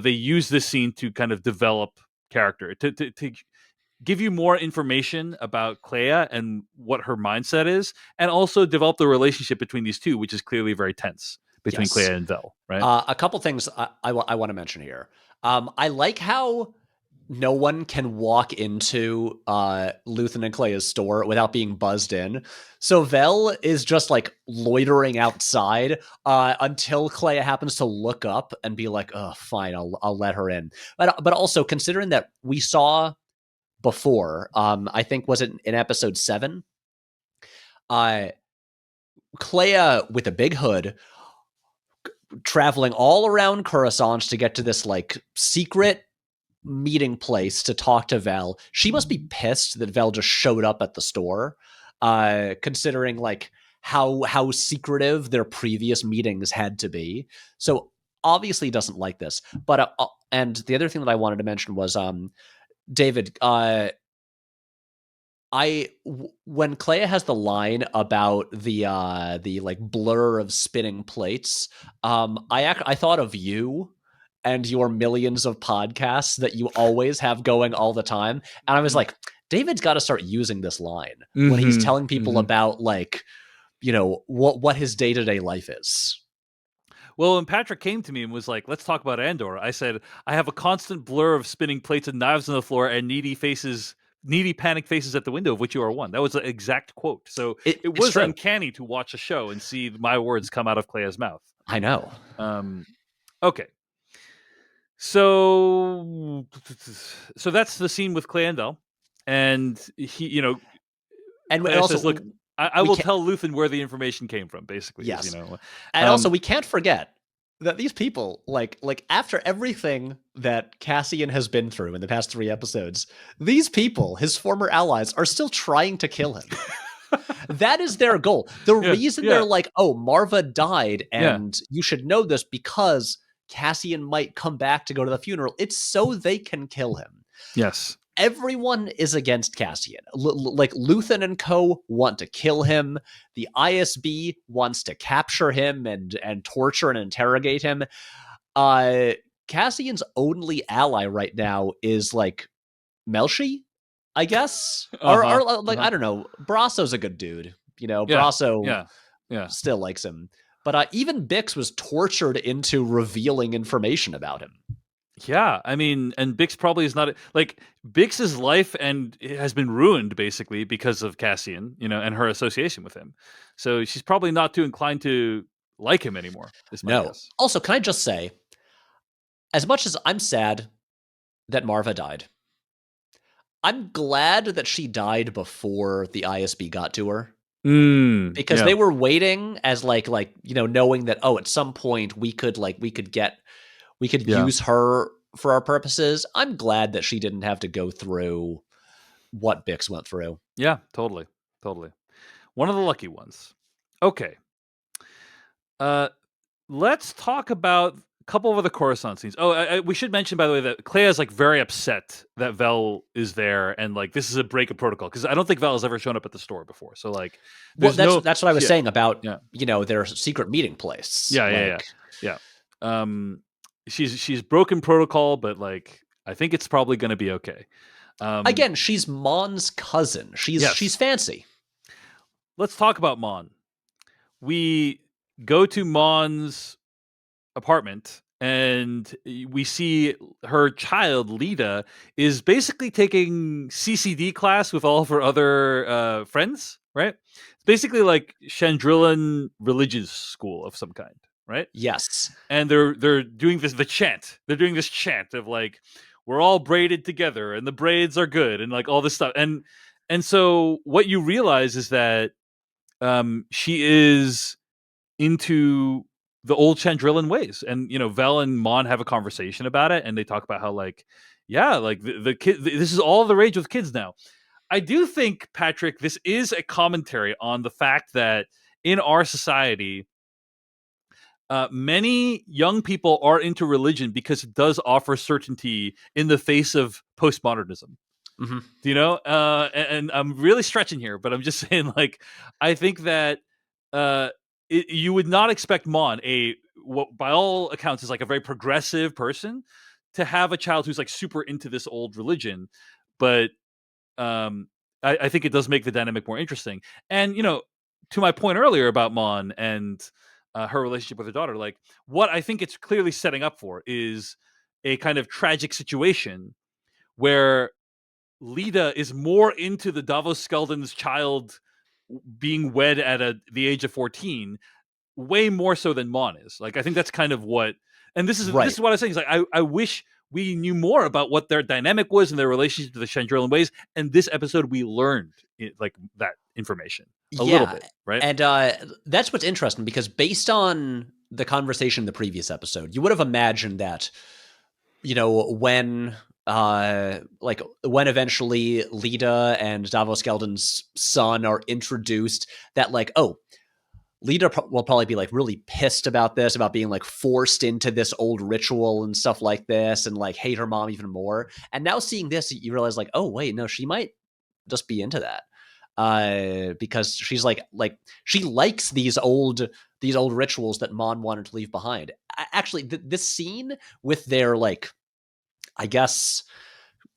they use this scene to kind of develop character, to give you more information about Clea and what her mindset is, and also develop the relationship between these two, which is clearly very tense between Clea and Vel, right? A couple things I want to mention here. I like how no one can walk into Luthen and Clea's store without being buzzed in. So Vel is just like loitering outside until Clea happens to look up and be like, "Oh, fine, I'll let her in." But also considering that we saw before, I think was it in episode 7, uh, Clea with a big hood traveling all around Coruscant to get to this like secret meeting place to talk to Vel. She must be pissed that Vel just showed up at the store, considering like how secretive their previous meetings had to be. So obviously doesn't like this. But and the other thing that I wanted to mention was David. When Clea has the line about the like blur of spinning plates, I thought of you and your millions of podcasts that you always have going all the time, and I was like, David's got to start using this line when he's telling people about like, you know, what his day-to-day life is. Well, when Patrick came to me and was like, "Let's talk about Andor," I said, "I have a constant blur of spinning plates and knives on the floor and needy panic faces at the window, of which you are one." That was the exact quote. So it was uncanny to watch a show and see my words come out of Clea's mouth. I know. Okay. So that's the scene with Clea and Vel, and he, you know, and Clea also says, "Look, I will tell Luthen where the information came from." Basically, yes. You know, and also we can't forget that these people, like after everything that Cassian has been through in the past 3 episodes, these people, his former allies, are still trying to kill him. That is their goal. The reason they're like, "Oh, Marva died, and you should know this because Cassian might come back to go to the funeral," it's so they can kill him. Yes. Everyone is against Cassian. Like Luthen and co. want to kill him. The ISB wants to capture him and torture and interrogate him. Cassian's only ally right now is like Melshi, I guess, or like I don't know. Brasso's a good dude, you know. Brasso, still likes him, but even Bix was tortured into revealing information about him. Yeah, I mean, and Bix probably is not like Bix's life and it has been ruined basically because of Cassian, you know, and her association with him. So she's probably not too inclined to like him anymore. Is my guess. Also, can I just say, as much as I'm sad that Marva died, I'm glad that she died before the ISB got to her. Because they were waiting as like you know, knowing that, oh, at some point we could use her for our purposes. I'm glad that she didn't have to go through what Bix went through. Yeah, totally. One of the lucky ones. Okay. Let's talk about a couple of other Coruscant scenes. Oh, we should mention, by the way, that Clea is like very upset that Vel is there, and like this is a break of protocol because I don't think Vel has ever shown up at the store before. So like, that's what I was saying about you know, their secret meeting place. Yeah. She's broken protocol, but like I think it's probably going to be okay. Again, she's Mon's cousin. She's fancy. Let's talk about Mon. We go to Mon's apartment and we see her child, Lita, is basically taking CCD class with all of her other friends, right? It's basically like Chandrilan religious school of some kind, right? Yes. And they're doing the chant. They're doing this chant of like, we're all braided together and the braids are good and like all this stuff. And so what you realize is that she is into the old Chandrilan ways, and you know, Vel and Mon have a conversation about it, and they talk about how like, yeah, like the kid, this is all the rage with kids now. I do think, Patrick, this is a commentary on the fact that in our society, many young people are into religion because it does offer certainty in the face of postmodernism. Mm-hmm. Do you know? And I'm really stretching here, but I'm just saying, like, I think that you would not expect Mon, what by all accounts is like a very progressive person, to have a child who's like super into this old religion. But I think it does make the dynamic more interesting. And you know, to my point earlier about Mon and her relationship with her daughter, like what I think it's clearly setting up for is a kind of tragic situation where Lita is more into the Davos Skeldon's child being wed at the age of 14, way more so than Mon is. Like, I think that's kind of what, and this is Right. what I was saying. Is like, I wish we knew more about what their dynamic was and their relationship to the Chandrilan ways. And this episode, we learned like that information a little Yeah. bit, right? And that's what's interesting, because based on the conversation in the previous episode, you would have imagined that, when when eventually Lita and Davos Skeldon's son are introduced, that like, oh, Lita will probably be like really pissed about this, about being like forced into this old ritual and stuff like this, and like hate her mom even more. And now seeing this, you realize like, oh wait, no, she might just be into that, because she's like she likes these old rituals that Mon wanted to leave behind. Actually, this scene with their like, I guess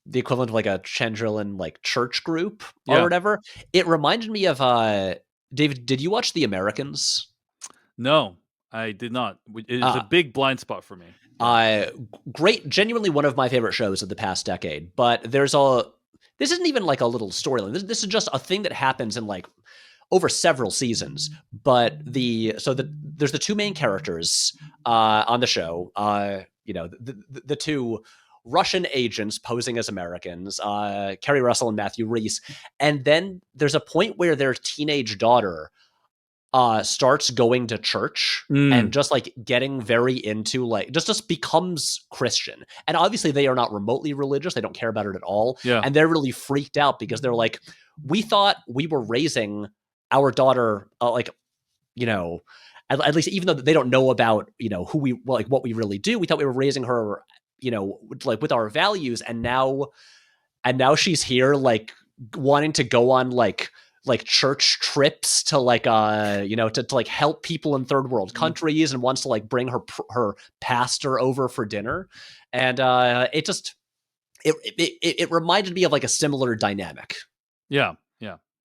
the equivalent of like a Chandrilan like church group or Yeah. whatever, it reminded me of David, did you watch The Americans? No, I did not. It is a Uh, big blind spot for me. Yeah. Great, genuinely one of my favorite shows of the past decade. But this isn't even like a little storyline. This is just a thing that happens in like over several seasons. But there's the two main characters on the show. The two Russian agents posing as Americans, Kerry Russell and Matthew Rhys. And then there's a point where their teenage daughter starts going to church and just like getting very into like just becomes Christian. And obviously they are not remotely religious. They don't care about it at all. Yeah. And they're really freaked out because they're like, we thought we were raising our daughter at least, even though they don't know about, who we, like what we really do, we thought we were raising her, like with our values. And now she's here like wanting to go on like church trips to like to like help people in third world countries, and wants to like bring her pastor over for dinner. And it reminded me of like a similar dynamic. Yeah.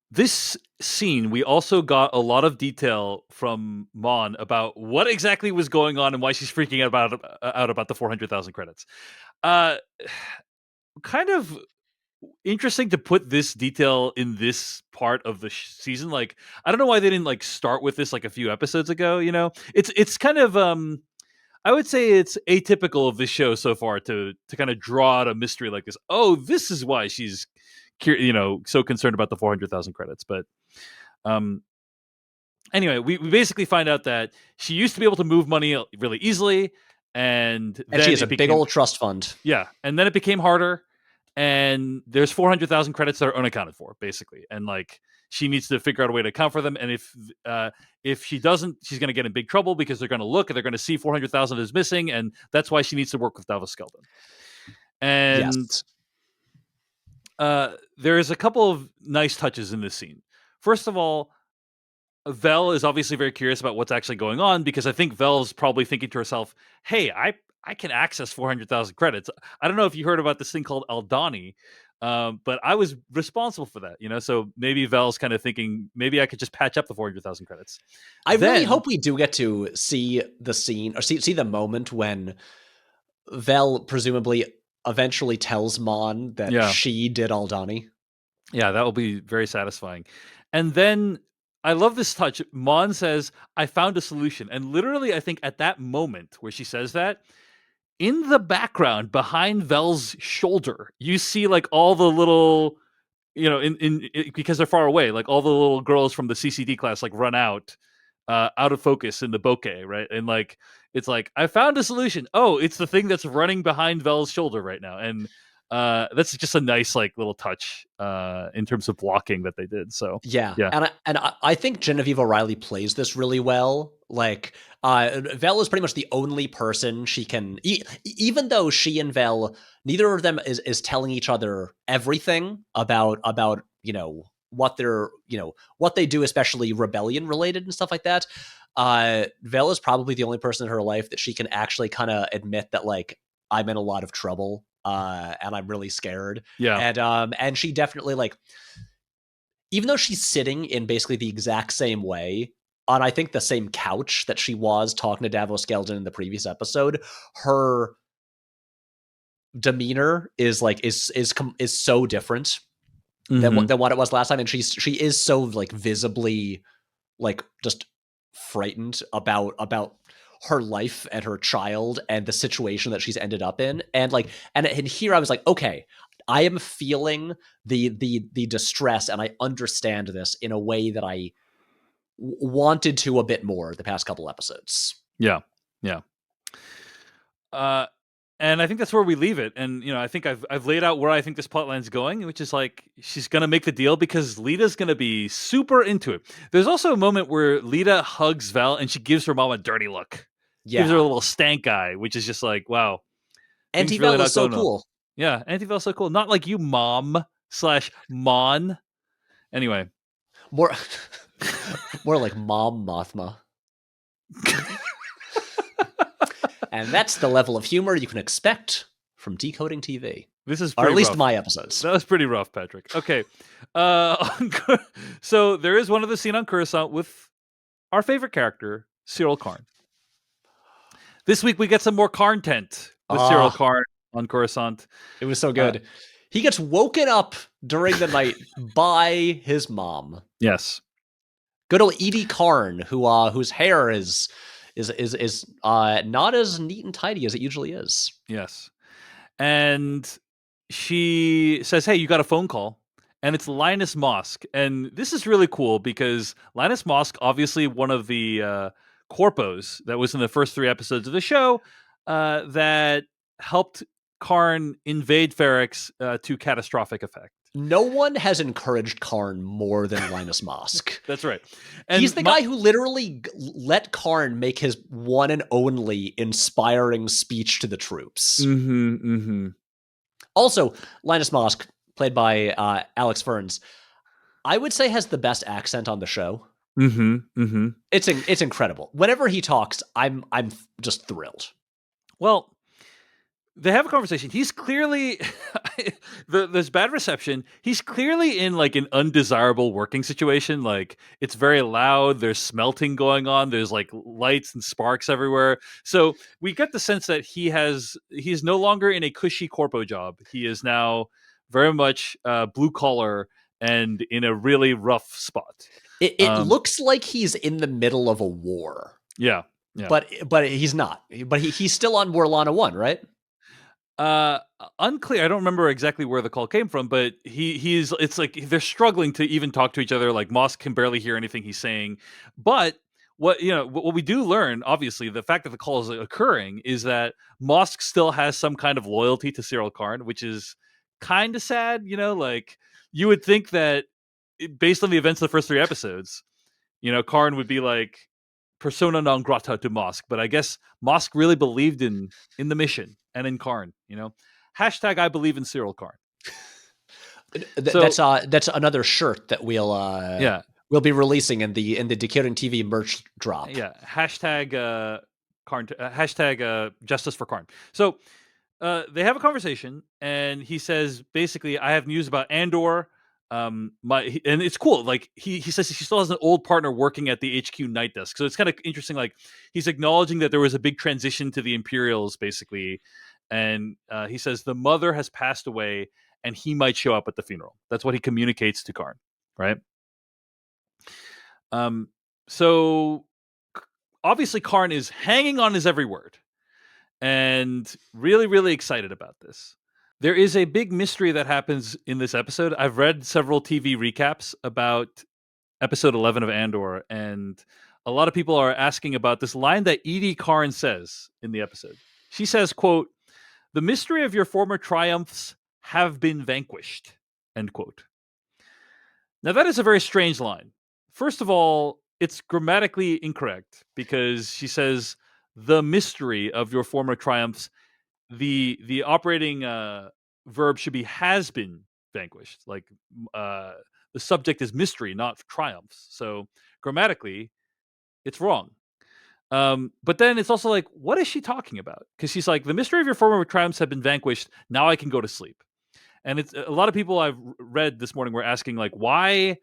This scene, we also got a lot of detail from Mon about what exactly was going on and why she's freaking out about the 400,000 credits. Kind of interesting to put this detail in this part of the season. Like, I don't know why they didn't like start with this like a few episodes ago. It's kind of I would say it's atypical of this show so far to kind of draw out a mystery like this. Oh, this is why she's so concerned about the 400,000 credits. But anyway, we basically find out that she used to be able to move money really easily, and she has a big old trust fund. Yeah, and then it became harder, and there's 400,000 credits that are unaccounted for, basically, and like she needs to figure out a way to account for them. And if she doesn't, she's going to get in big trouble, because they're going to look and they're going to see 400,000 is missing, and that's why she needs to work with Davos Skeldon. And yes. There is a couple of nice touches in this scene. First of all, Vel is obviously very curious about what's actually going on, because I think Vel's probably thinking to herself, hey, I can access 400,000 credits. I don't know if you heard about this thing called Aldani, but I was responsible for that, so maybe Vel's kind of thinking, maybe I could just patch up the 400,000 credits. I really hope we do get to see the scene, or see the moment when Vel presumably eventually tells Mon that she did Aldani. Yeah, that will be very satisfying. And then I love this touch. Mon says, I found a solution. And literally, I think at that moment where she says that, in the background behind Vel's shoulder, you see like all the little, because they're far away, like all the little girls from the CCD class like run out of focus in the bokeh, right? And like it's like, I found a solution. Oh, it's the thing that's running behind Vel's shoulder right now. And that's just a nice like little touch in terms of blocking that they did. So yeah. And I think Genevieve O'Reilly plays this really well. Like Vel is pretty much the only person she can, even though she and Vel, neither of them is telling each other everything about what they're what they do, especially rebellion related and stuff like that. Vel is probably the only person in her life that she can actually kind of admit that like, I'm in a lot of trouble. And I'm really scared. Yeah. And she definitely like, even though she's sitting in basically the exact same way on, I think, the same couch that she was talking to Davos Skeldon in the previous episode, her demeanor is like is so different Mm-hmm. than what it was last time, and she is so like visibly like just frightened about her life and her child and the situation that she's ended up in, and like and here I was like, okay, I am feeling the distress, and I understand this in a way that I wanted to a bit more the past couple episodes. Yeah. Yeah. Uh, and I think that's where we leave it. And I think I've laid out where I think this plotline's going, which is like she's gonna make the deal because Lita's gonna be super into it. There's also a moment where Lita hugs Val and she gives her mom a dirty look, gives her a Yeah, little stank eye, which is just like, wow, things really Anti-Vel is not so going well. cool. Yeah, Antival's so cool. Not like you, mom slash mon. Anyway, More more like Mon Mothma. And that's the level of humor you can expect from Decoding TV. this is Or at pretty least rough. my episodes. That was pretty rough, Patrick. Okay, so there is one other scene on Coruscant with our favorite character, Syril Karn. This week we get some more Karn tent with Syril Ah, Karn on Coruscant. it was so Uh, good. He gets woken up during the night by his mom. yes, Good old Edie Karn, whose hair is not as neat and tidy as it usually is. yes, and she says, "Hey, you got a phone call." And it's Linus Mosk. And this is really cool because Linus Mosk, obviously one of the corpos that was in the first 3 episodes of the show, that helped Karn invade Ferrix to catastrophic effect. No one has encouraged Karn more than Linus Mosk. That's right. And He's the guy who literally let Karn make his one and only inspiring speech to the troops. Mm-hmm, mm-hmm. Also, Linus Mosk, played by Alex Ferns, I would say has the best accent on the show. Mm-hmm, mm-hmm. It's incredible. Whenever he talks, I'm just thrilled. Well, they have a conversation. He's clearly there's bad reception. He's clearly in like an undesirable working situation. Like it's very loud. There's smelting going on. There's like lights and sparks everywhere. So we get the sense that he's no longer in a cushy corpo job. He is now very much blue collar and in a really rough spot. It looks like he's in the middle of a war. Yeah. Yeah. But he's not. But he's still on Morlana 1, right? Unclear. I don't remember exactly where the call came from, but he's it's like they're struggling to even talk to each other. Like Mosk can barely hear anything he's saying. But what we do learn, obviously, the fact that the call is occurring is that Mosk still has some kind of loyalty to Syril Karn, which is kind of sad. Like you would think that based on the events of the first 3 episodes, Karn would be like persona non grata to Mosk, but I guess Mosk really believed in the mission and in Karn. Hashtag I believe in Syril Karn. That's another shirt that we'll be releasing in the Decoding TV merch drop. Yeah, hashtag Karn. Hashtag justice for Karn. So they have a conversation, and he says basically, I have news about Andor. And it's cool. Like he says he still has an old partner working at the HQ night desk. So it's kind of interesting. Like he's acknowledging that there was a big transition to the Imperials, basically. And he says the mother has passed away, and he might show up at the funeral. That's what he communicates to Karn, right? So obviously Karn is hanging on his every word, and really, really excited about this. There is a big mystery that happens in this episode. I've read several TV recaps about episode 11 of Andor, and a lot of people are asking about this line that Edie Karn says in the episode. She says, quote, "The mystery of your former triumphs have been vanquished," end quote. Now, that is a very strange line. First of all, it's grammatically incorrect because she says, "The mystery of your former triumphs." The operating verb should be has been vanquished. Like the subject is mystery, not triumphs. So grammatically, it's wrong. But then it's also like, what is she talking about? Because she's like, the mystery of your former triumphs have been vanquished. Now I can go to sleep. And it's a lot of people I've read this morning were asking like, why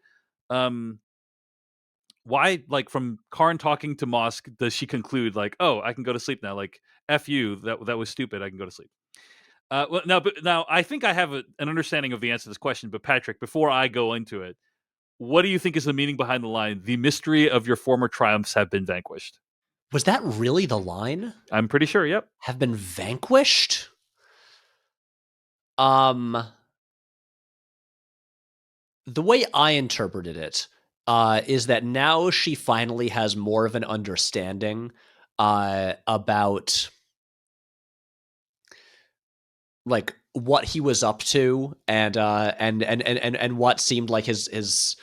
like from Karn talking to Mosk does she conclude like, oh, I can go to sleep now? Like, F you, that was stupid. I can go to sleep. Well, now I think I have an understanding of the answer to this question. But Patrick, before I go into it, what do you think is the meaning behind the line? The mystery of your former triumphs have been vanquished. Was that really the line? I'm pretty sure. Yep. Have been vanquished? Um, the way I interpreted it is that now she finally has more of an understanding about like what he was up to and what seemed like his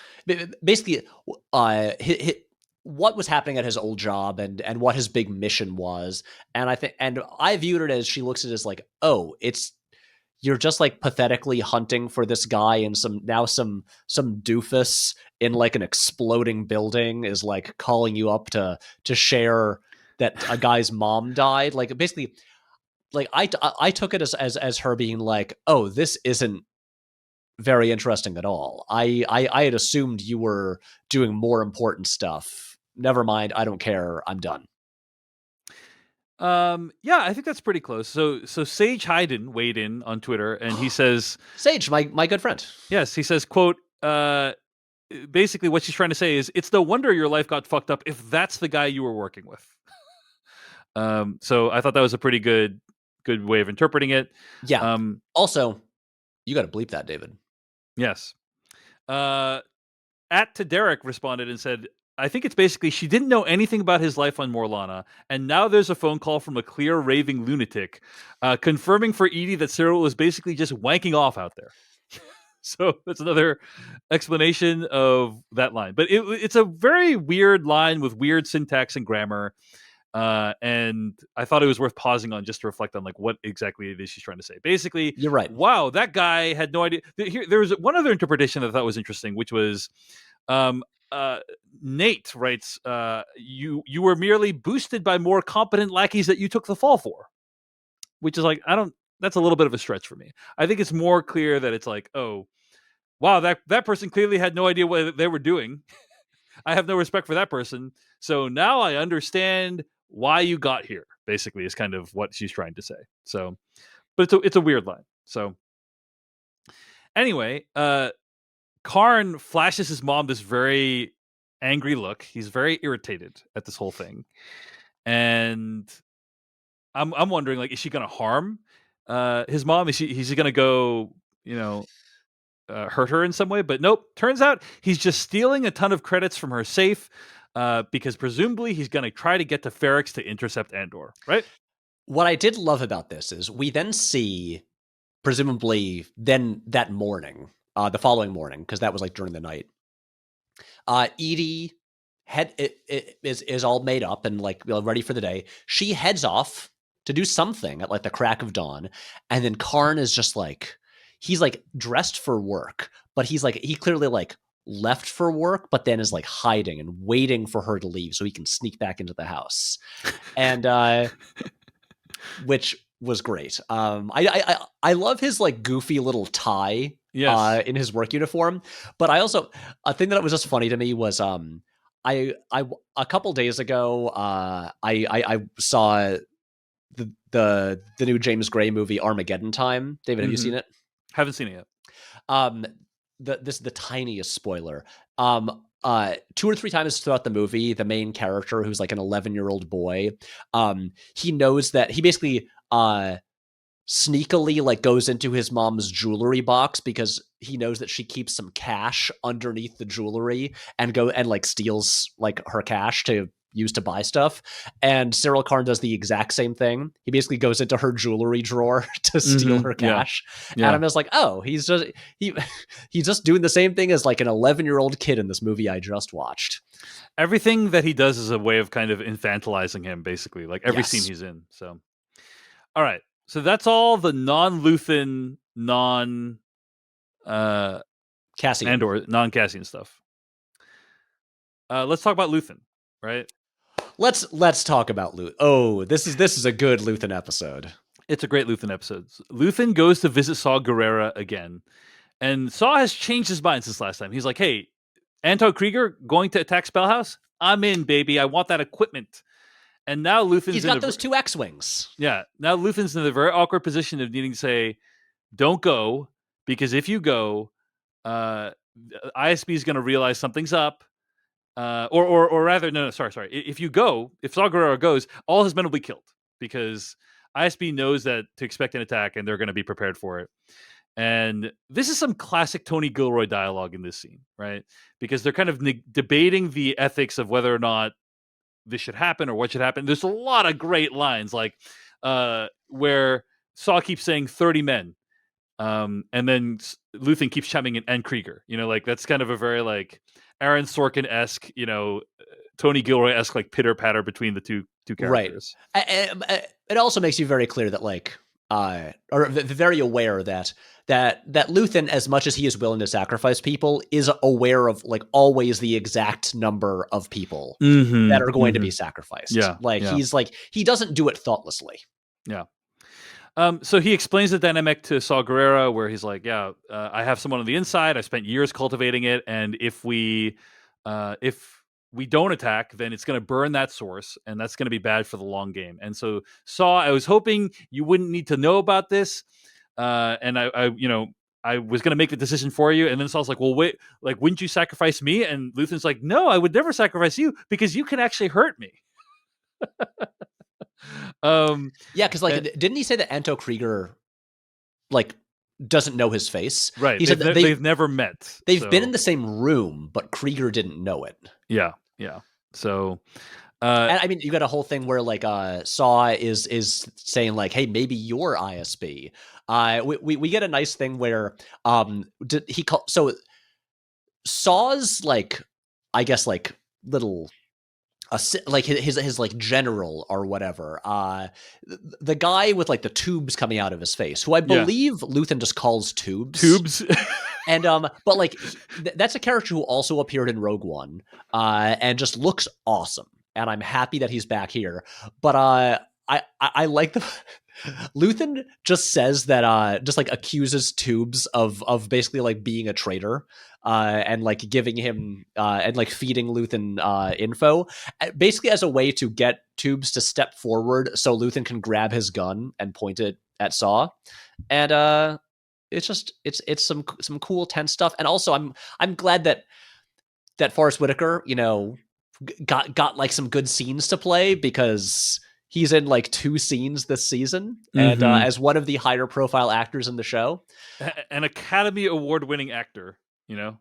basically what was happening at his old job and what his big mission was. And I viewed it as she looks at it as like, oh, it's you're just like pathetically hunting for this guy, and some doofus in like an exploding building is like calling you up to share that a guy's mom died. Like basically, like I took it as her being like, oh, this isn't very interesting at all. I had assumed you were doing more important stuff. Never mind, I don't care. I'm done. Yeah, I think that's pretty close. So Sage Hayden weighed in on Twitter, and he says, Sage, my good friend. yes, he says, quote, basically what she's trying to say is, it's no wonder your life got fucked up if that's the guy you were working with. So I thought that was a pretty good way of interpreting it. Yeah. Also, you got to bleep that, David. Yes. At to Derek responded and said, I think it's basically she didn't know anything about his life on Morlana, and now there's a phone call from a clear raving lunatic, confirming for Edie that Syril was basically just wanking off out there. So that's another explanation of that line. But it's a very weird line with weird syntax and grammar. And I thought it was worth pausing on just to reflect on like what exactly it is she's trying to say. Basically, you're right. Wow, that guy had no idea. There was one other interpretation that I thought was interesting, which was Nate writes, you were merely boosted by more competent lackeys that you took the fall for. Which is like, that's a little bit of a stretch for me. I think it's more clear that it's like, oh, wow, that person clearly had no idea what they were doing. I have no respect for that person. So now I understand why you got here, basically, is kind of what she's trying to say. So, but it's a weird line. So anyway, Karn flashes his mom this very angry look. He's very irritated at this whole thing. And I'm wondering, like, is she going to harm his mom? Is he going to go, hurt her in some way? But nope. Turns out he's just stealing a ton of credits from her safe because presumably he's going to try to get to Ferrix to intercept Andor, right? What I did love about this is we then see, presumably then that morning, the following morning, because that was like during the night, Edie is all made up and like ready for the day. She heads off to do something at like the crack of dawn, and then Karn is just like, he's like dressed for work, but he clearly like left for work, but then is like hiding and waiting for her to leave so he can sneak back into the house, and which was great. I love his like goofy little tie. Yes. In his work uniform, but I also, a thing that was just funny to me was I a couple days ago I saw the new James Gray movie Armageddon Time. David, have you seen it? Haven't seen it yet. This is the tiniest spoiler. 2 or 3 times throughout the movie, the main character, who's like an 11-year-old boy, he knows that he basically sneakily like goes into his mom's jewelry box because he knows that she keeps some cash underneath the jewelry, and like steals like her cash to use to buy stuff. And Syril Karn does the exact same thing. He basically goes into her jewelry drawer to steal her cash. Yeah. And I'm just like, oh, he's just doing the same thing as like an 11-year-old kid in this movie I just watched. Everything that he does is a way of kind of infantilizing him, basically, like every scene he's in. So, all right. So that's all the non-Luthen, Cassian Andor, non-Cassian stuff. Let's talk about Luthen, right? Let's talk about Luthen. Oh, this is a good Luthen episode. It's a great Luthen episode. Luthen goes to visit Saw Gerrera again, and Saw has changed his mind since last time. He's like, hey, Anton Krieger going to attack Spellhouse? I'm in, baby. I want that equipment. And now Luthen's He's got those 2 X-Wings. Yeah. Now Luthen's in the very awkward position of needing to say, don't go, because if you go, ISB is going to realize something's up. Or rather, no, sorry. If you go, if Saw Gerrera goes, all his men will be killed because ISB knows that to expect an attack and they're going to be prepared for it. And this is some classic Tony Gilroy dialogue in this scene, right? Because they're kind of debating the ethics of whether or not this should happen or what should happen. There's a lot of great lines, like where Saw keeps saying 30 men. And then Luthen keeps chiming in, and Krieger. Like that's kind of a very like Aaron Sorkin-esque, Tony Gilroy-esque like pitter patter between the two characters. Right. It also makes you very clear that like, or very aware that Luthen, as much as he is willing to sacrifice people, is aware of like always the exact number of people that are going to be sacrificed. Yeah. Like he's like, he doesn't do it thoughtlessly. Yeah. So he explains the dynamic to Saw Gerrera, where he's like, "Yeah, I have someone on the inside. I spent years cultivating it, and if we don't attack, then it's going to burn that source, and that's going to be bad for the long game." And so, Saw, I was hoping you wouldn't need to know about this, and I was going to make the decision for you. And then Saw's like, "Well, wait, like, wouldn't you sacrifice me?" And Luthen's like, "No, I would never sacrifice you because you can actually hurt me." Yeah, because like, didn't he say that Anto Krieger like doesn't know his face? Right. He said that they've never met. They've been in the same room, but Krieger didn't know it. Yeah. So, and I mean, you got a whole thing where like Saw is saying like, "Hey, maybe you're ISB." We get a nice thing where so Saw's like, I guess like little. Like his like general or whatever, the guy with like the tubes coming out of his face, who I believe Luthen just calls tubes. And but like that's a character who also appeared in Rogue One, and just looks awesome. And I'm happy that he's back here. But I like the Luthen just says that just like accuses Tubes of basically like being a traitor, and like giving him and like feeding Luthen info, basically as a way to get Tubes to step forward so Luthen can grab his gun and point it at Saw. And it's just it's some cool tense stuff. And also I'm glad that Forrest Whitaker, got like some good scenes to play, because he's in like 2 scenes this season, and as one of the higher profile actors in the show, an Academy Award winning actor, yeah.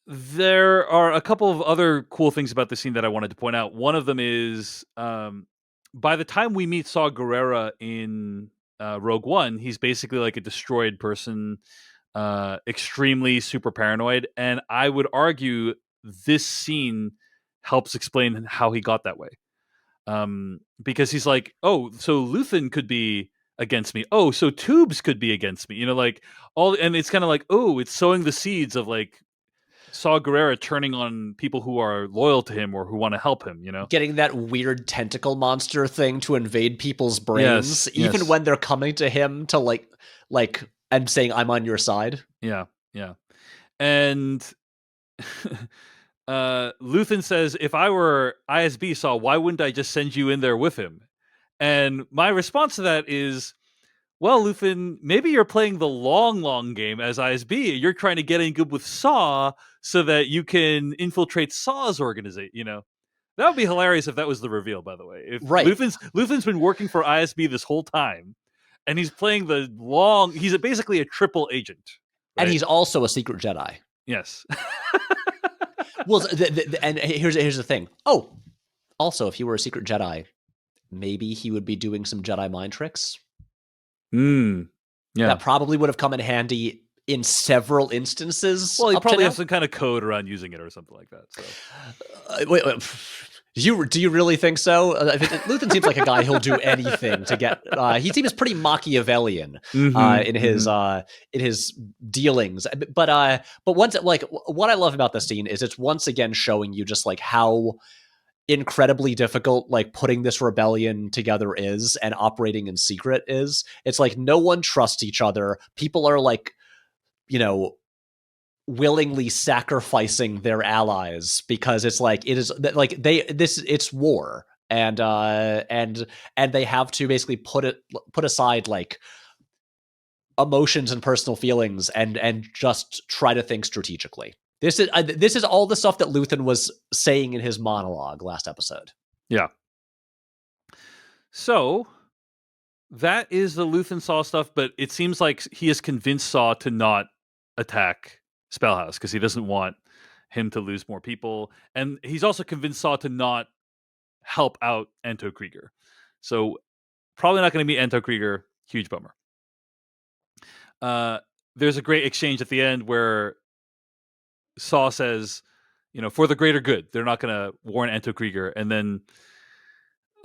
There are a couple of other cool things about the scene that I wanted to point out. One of them is by the time we meet Saw Gerrera in Rogue One, he's basically like a destroyed person, extremely super paranoid, and I would argue this scene helps explain how he got that way, because he's like, oh, so Luthen could be against me, oh, so Tubes could be against me, like all, and it's kind of like, oh, it's sowing the seeds of like Saw Gerrera turning on people who are loyal to him or who want to help him, getting that weird tentacle monster thing to invade people's brains, even when they're coming to him to like and saying, I'm on your side. Yeah And Luthen says, if I were ISB Saw, why wouldn't I just send you in there with him? And my response to that is, well, Luthen, maybe you're playing the long game as ISB. You're trying to get in good with Saw so that you can infiltrate Saw's organization. That would be hilarious if that was the reveal, by the way. If Luthen's been working for ISB this whole time, and he's playing he's basically a triple agent. Right? And he's also a secret Jedi. Yes. Well, and here's the thing. Oh, also, if he were a secret Jedi, maybe he would be doing some Jedi mind tricks. Yeah. That probably would have come in handy in several instances. Well, he probably has some kind of code around using it or something like that. So. Wait. Do you really think so? Luthen seems like a guy who'll do anything to get. He seems pretty Machiavellian in his dealings. But once, like, what I love about this scene is it's once again showing you just like how incredibly difficult like putting this rebellion together is, and operating in secret is. It's like no one trusts each other. People are like, willingly sacrificing their allies because it's like it is like it's war and they have to basically put aside like emotions and personal feelings and just try to think strategically. This is all the stuff that Luthen was saying in his monologue last episode. Yeah. So that is the Luthen Saw stuff, but it seems like he has convinced Saw to not attack Spellhouse because he doesn't want him to lose more people, and he's also convinced Saw to not help out Anto Krieger. So probably not going to meet Anto Krieger. Huge bummer. There's a great exchange at the end where Saw says, for the greater good, they're not going to warn Anto Krieger, and then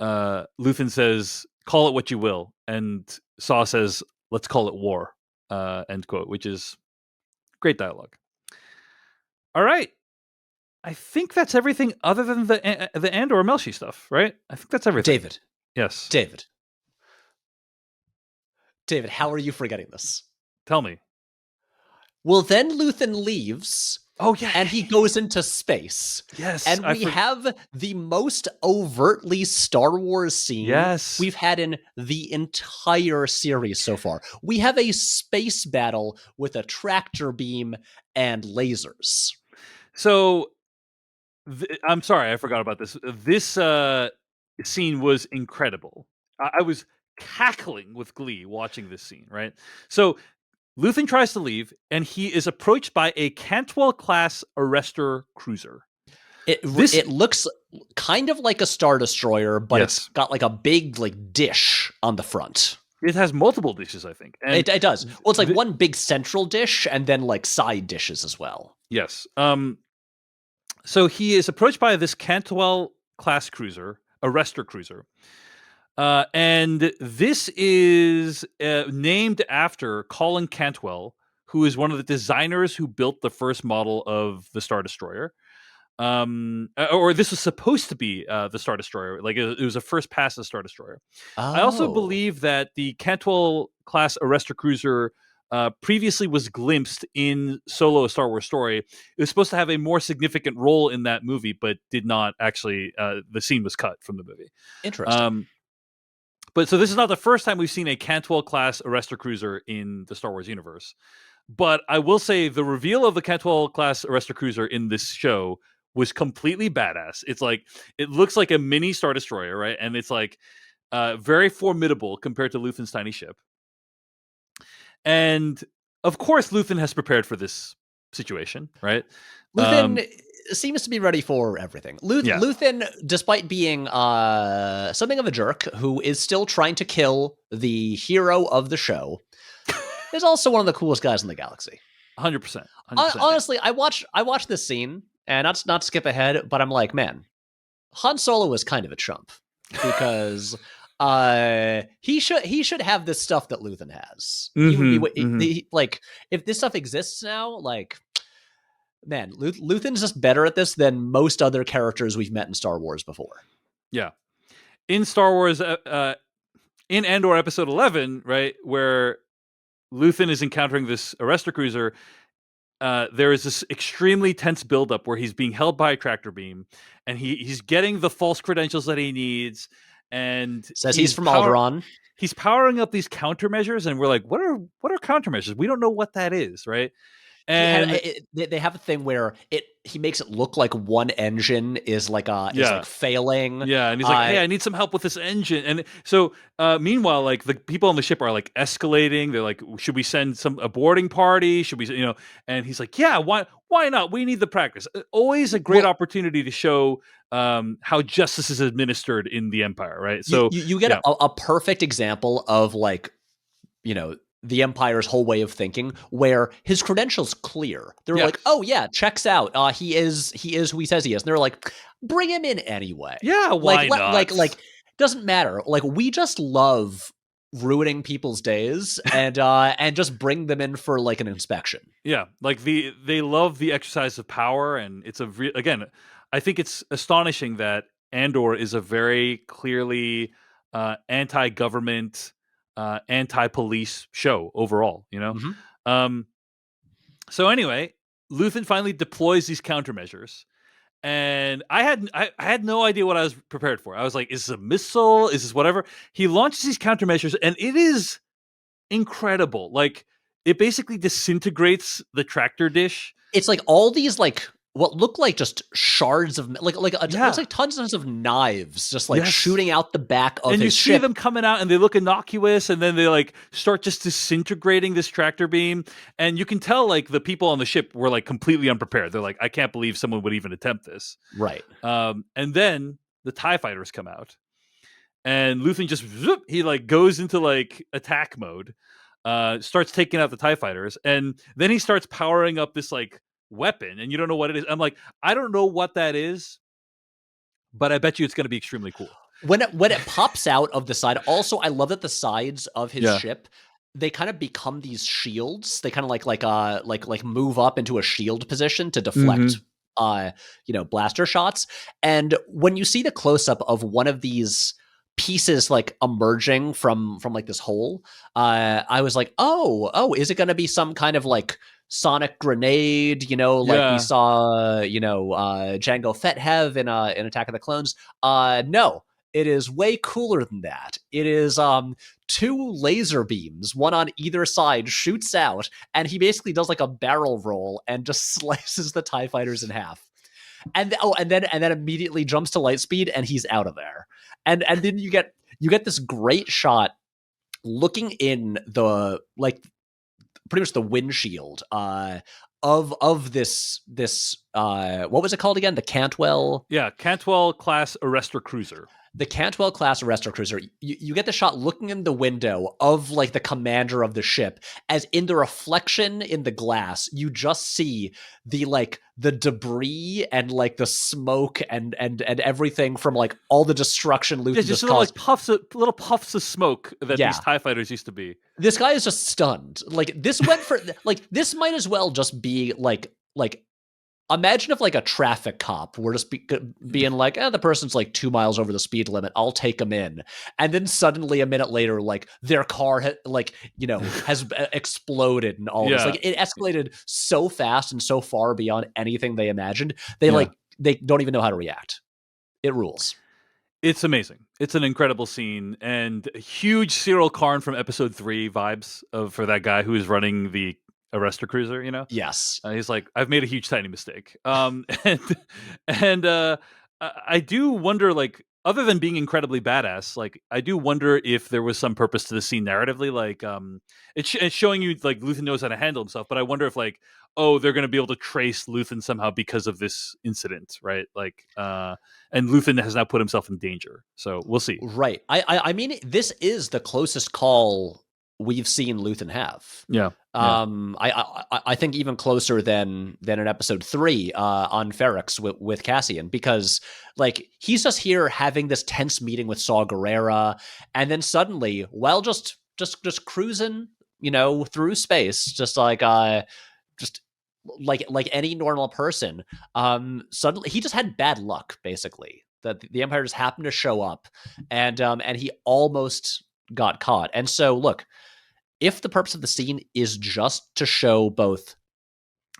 Luthen says, "Call it what you will," and Saw says, "Let's call it war." End quote. Which is great dialogue. All right, I think that's everything other than the Andor Melshi stuff, right? I think that's everything. David. Yes. David, how are you forgetting this? Tell me. Well, then Luthen leaves. Oh, yeah. And he goes into space. Yes. And we have the most overtly Star Wars scene we've had in the entire series so far. We have a space battle with a tractor beam and lasers. So, I'm sorry, I forgot about this. This scene was incredible. I was cackling with glee watching this scene, right? So, Luthen tries to leave, and he is approached by a Cantwell-class arrestor cruiser. It looks kind of like a Star Destroyer, but it's got like a big dish on the front. It has multiple dishes, I think. And it does. Well, it's like one big central dish and then like side dishes as well. Yes. So he is approached by this Cantwell-class cruiser, arrestor cruiser. And this is named after Colin Cantwell, who is one of the designers who built the first model of the Star Destroyer. Or this was supposed to be the Star Destroyer. Like it was a first pass of the Star Destroyer. Oh. I also believe that the Cantwell-class arrestor cruiser previously was glimpsed in Solo: A Star Wars Story. It was supposed to have a more significant role in that movie, but did not actually. The scene was cut from the movie. Interesting. But so this is not the first time we've seen a Cantwell-class arrestor cruiser in the Star Wars universe. But I will say the reveal of the Cantwell-class arrestor cruiser in this show was completely badass. It's like, it looks like a mini Star Destroyer, right? And it's like very formidable compared to Luthen's tiny ship. And of course, Luthen has prepared for this situation, right? Luthen seems to be ready for everything. Luthen, despite being something of a jerk, who is still trying to kill the hero of the show, is also one of the coolest guys in the galaxy. 100%. Honestly, I watched this scene, and not to skip ahead, but I'm like, man, Han Solo was kind of a chump because he should have this stuff that Luthen has. He would be like, if this stuff exists now, like, man, Luthen's just better at this than most other characters we've met in Star Wars before. Yeah. In Star Wars, in Andor episode 11, right, where Luthen is encountering this arrestor cruiser, there is this extremely tense buildup where he's being held by a tractor beam, and he's getting the false credentials that he needs, and says he's from Alderaan. He's powering up these countermeasures, and we're like, what are countermeasures? We don't know what that is, right? And they have a thing where he makes it look like one engine is like failing. Yeah, and he's like, "Hey, I need some help with this engine." And so, meanwhile, like the people on the ship are like escalating. They're like, "Should we send a boarding party? Should we, And he's like, "Yeah, why not? We need the practice." Always a great opportunity to show how justice is administered in the Empire, right? So you get a perfect example of the Empire's whole way of thinking, where his credentials clear. They're like, "Oh yeah, checks out. He is who he says he is." And they're like, "Bring him in anyway." Yeah, why not? Like doesn't matter. Like, we just love ruining people's days and just bring them in for like an inspection. Yeah, like they love the exercise of power, and it's again, I think it's astonishing that Andor is a very clearly anti-government, anti-police show overall, Mm-hmm. So anyway, Luthen finally deploys these countermeasures, and I had no idea what I was prepared for. I was like, is this a missile? Is this whatever? He launches these countermeasures, and it is incredible. Like, it basically disintegrates the tractor dish. It's like all these like what look like just shards of it looks Yeah. like tons and tons of knives just like Yes. shooting out the back of And you his see ship. them coming out and they look innocuous, and then they like start just disintegrating this tractor beam. And you can tell like the people on the ship were like completely unprepared. They're like, I can't believe someone would even attempt this. Right. And then the TIE fighters come out, and Luthen just he like goes into like attack mode, starts taking out the TIE fighters, and then he starts powering up this like weapon, and you don't know what it is. I'm like, I don't know what that is, but I bet you it's going to be extremely cool. When it pops out of the side, also I love that the sides of his Yeah. ship, they kind of become these shields. They kind of like move up into a shield position to deflect Mm-hmm. blaster shots. And when you see the close up of one of these pieces like emerging from like this hole, I was like, oh, is it going to be some kind of like sonic grenade, like we Yeah. saw, Jango Fett have in Attack of the Clones? No, it is way cooler than that. It is two laser beams, one on either side, shoots out, and he basically does like a barrel roll and just slices the TIE fighters in half. And then immediately jumps to light speed and he's out of there. And then you get this great shot looking in the like pretty much the windshield of this what was it called again? The Cantwell. Yeah, Cantwell class arrestor cruiser. The Cantwell class arrestor cruiser. You get the shot looking in the window of like the commander of the ship, as in the reflection in the glass, you just see the debris and like the smoke and everything from like all the destruction Luthen Just just little caused. like little puffs of smoke that these Yeah. TIE fighters used to be. This guy is just stunned. Like this went for like this might as well just be like imagine if like a traffic cop were just being like, the person's like 2 miles over the speed limit, I'll take them in. And then suddenly a minute later, like their car has exploded and all this. Like it escalated so fast and so far beyond anything they imagined. They don't even know how to react. It rules. It's amazing. It's an incredible scene, and huge Syril Karn from episode 3 vibes for that guy who is running the arrestor cruiser, Yes. He's like, I've made a huge tiny mistake. And I do wonder, like, other than being incredibly badass, like, I do wonder if there was some purpose to the scene narratively. Like, it's showing you like Luthen knows how to handle himself, but I wonder if like, oh, they're going to be able to trace Luthen somehow because of this incident, right? Like, and Luthen has now put himself in danger, so we'll see. Right. I mean, this is the closest call we've seen Luthen have. Yeah. I think even closer than in episode 3 on Ferrix with Cassian, because like he's just here having this tense meeting with Saw Gerrera, and then suddenly, while just cruising, through space, just like any normal person, suddenly he just had bad luck, basically. That the Empire just happened to show up, and he almost got caught. And so, look, if the purpose of the scene is just to show both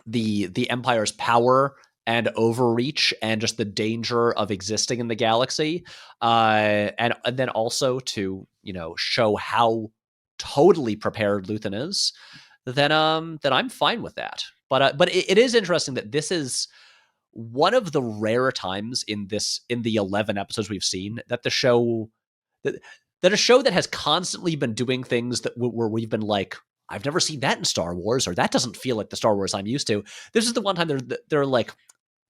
the Empire's power and overreach and just the danger of existing in the galaxy, and then also to show how totally prepared Luthen is, then I'm fine with that. But it is interesting that this is one of the rare times in the 11 episodes we've seen that the show that a show that has constantly been doing things where we've been like, I've never seen that in Star Wars, or that doesn't feel like the Star Wars I'm used to. This is the one time they're like,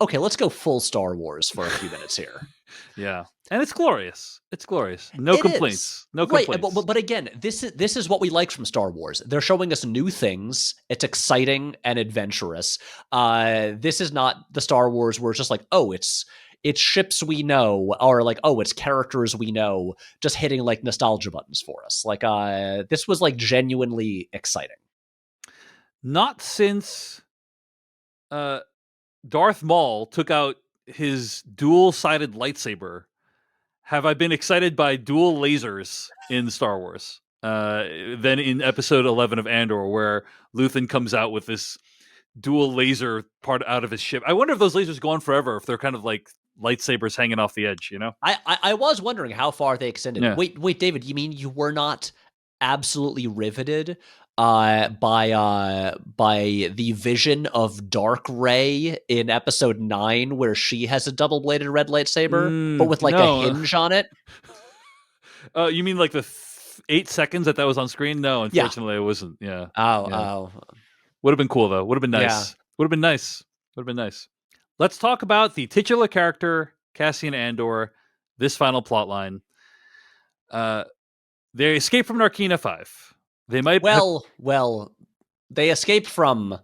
okay, let's go full Star Wars for a few minutes here. Yeah, and it's glorious. It's glorious. No complaints. No complaints. Right, but again, this is what we like from Star Wars. They're showing us new things. It's exciting and adventurous. This is not the Star Wars where it's just like, oh, it's ships we know, or like, oh, it's characters we know, just hitting like nostalgia buttons for us. Like, this was like genuinely exciting. Not since Darth Maul took out his dual-sided lightsaber have I been excited by dual lasers in Star Wars. Than in episode 11 of Andor, where Luthen comes out with this dual laser part out of his ship. I wonder if those lasers go on forever, if they're kind of like lightsabers hanging off the edge, you know? I was wondering how far they extended. Yeah. Wait, David, you mean you were not absolutely riveted by the vision of Dark Ray in episode 9 where she has a double-bladed red lightsaber, but with like a No. hinge on it? You mean like the 8 seconds that was on screen? No, Yeah. unfortunately, it wasn't. Yeah. Oh, Yeah. oh. Would have been cool though. Would have been Yeah. nice. Would have been nice. Would have been nice. Let's talk about the titular character, Cassian Andor, this final plot line. They escape from Narkina 5. They might have Well, they escaped from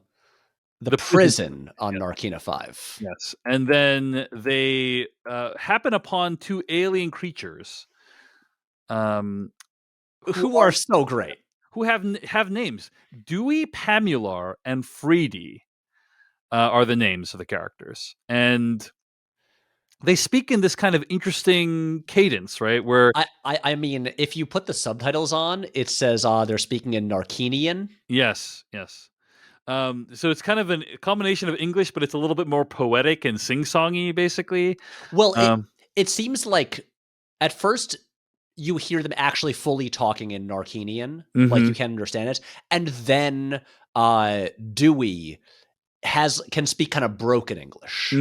the prison on yes. Narkina 5. Yes. And then they happen upon 2 alien creatures. Who are so great. Who have names. Dewey Pamular and Freedy are the names of the characters. And they speak in this kind of interesting cadence, right? Where I mean, if you put the subtitles on, it says they're speaking in Narkinian. Yes. So it's kind of a combination of English, but it's a little bit more poetic and sing-songy, basically. Well, it seems like at first you hear them actually fully talking in Narkinian, like you can understand it, and then Dewey can speak kind of broken English.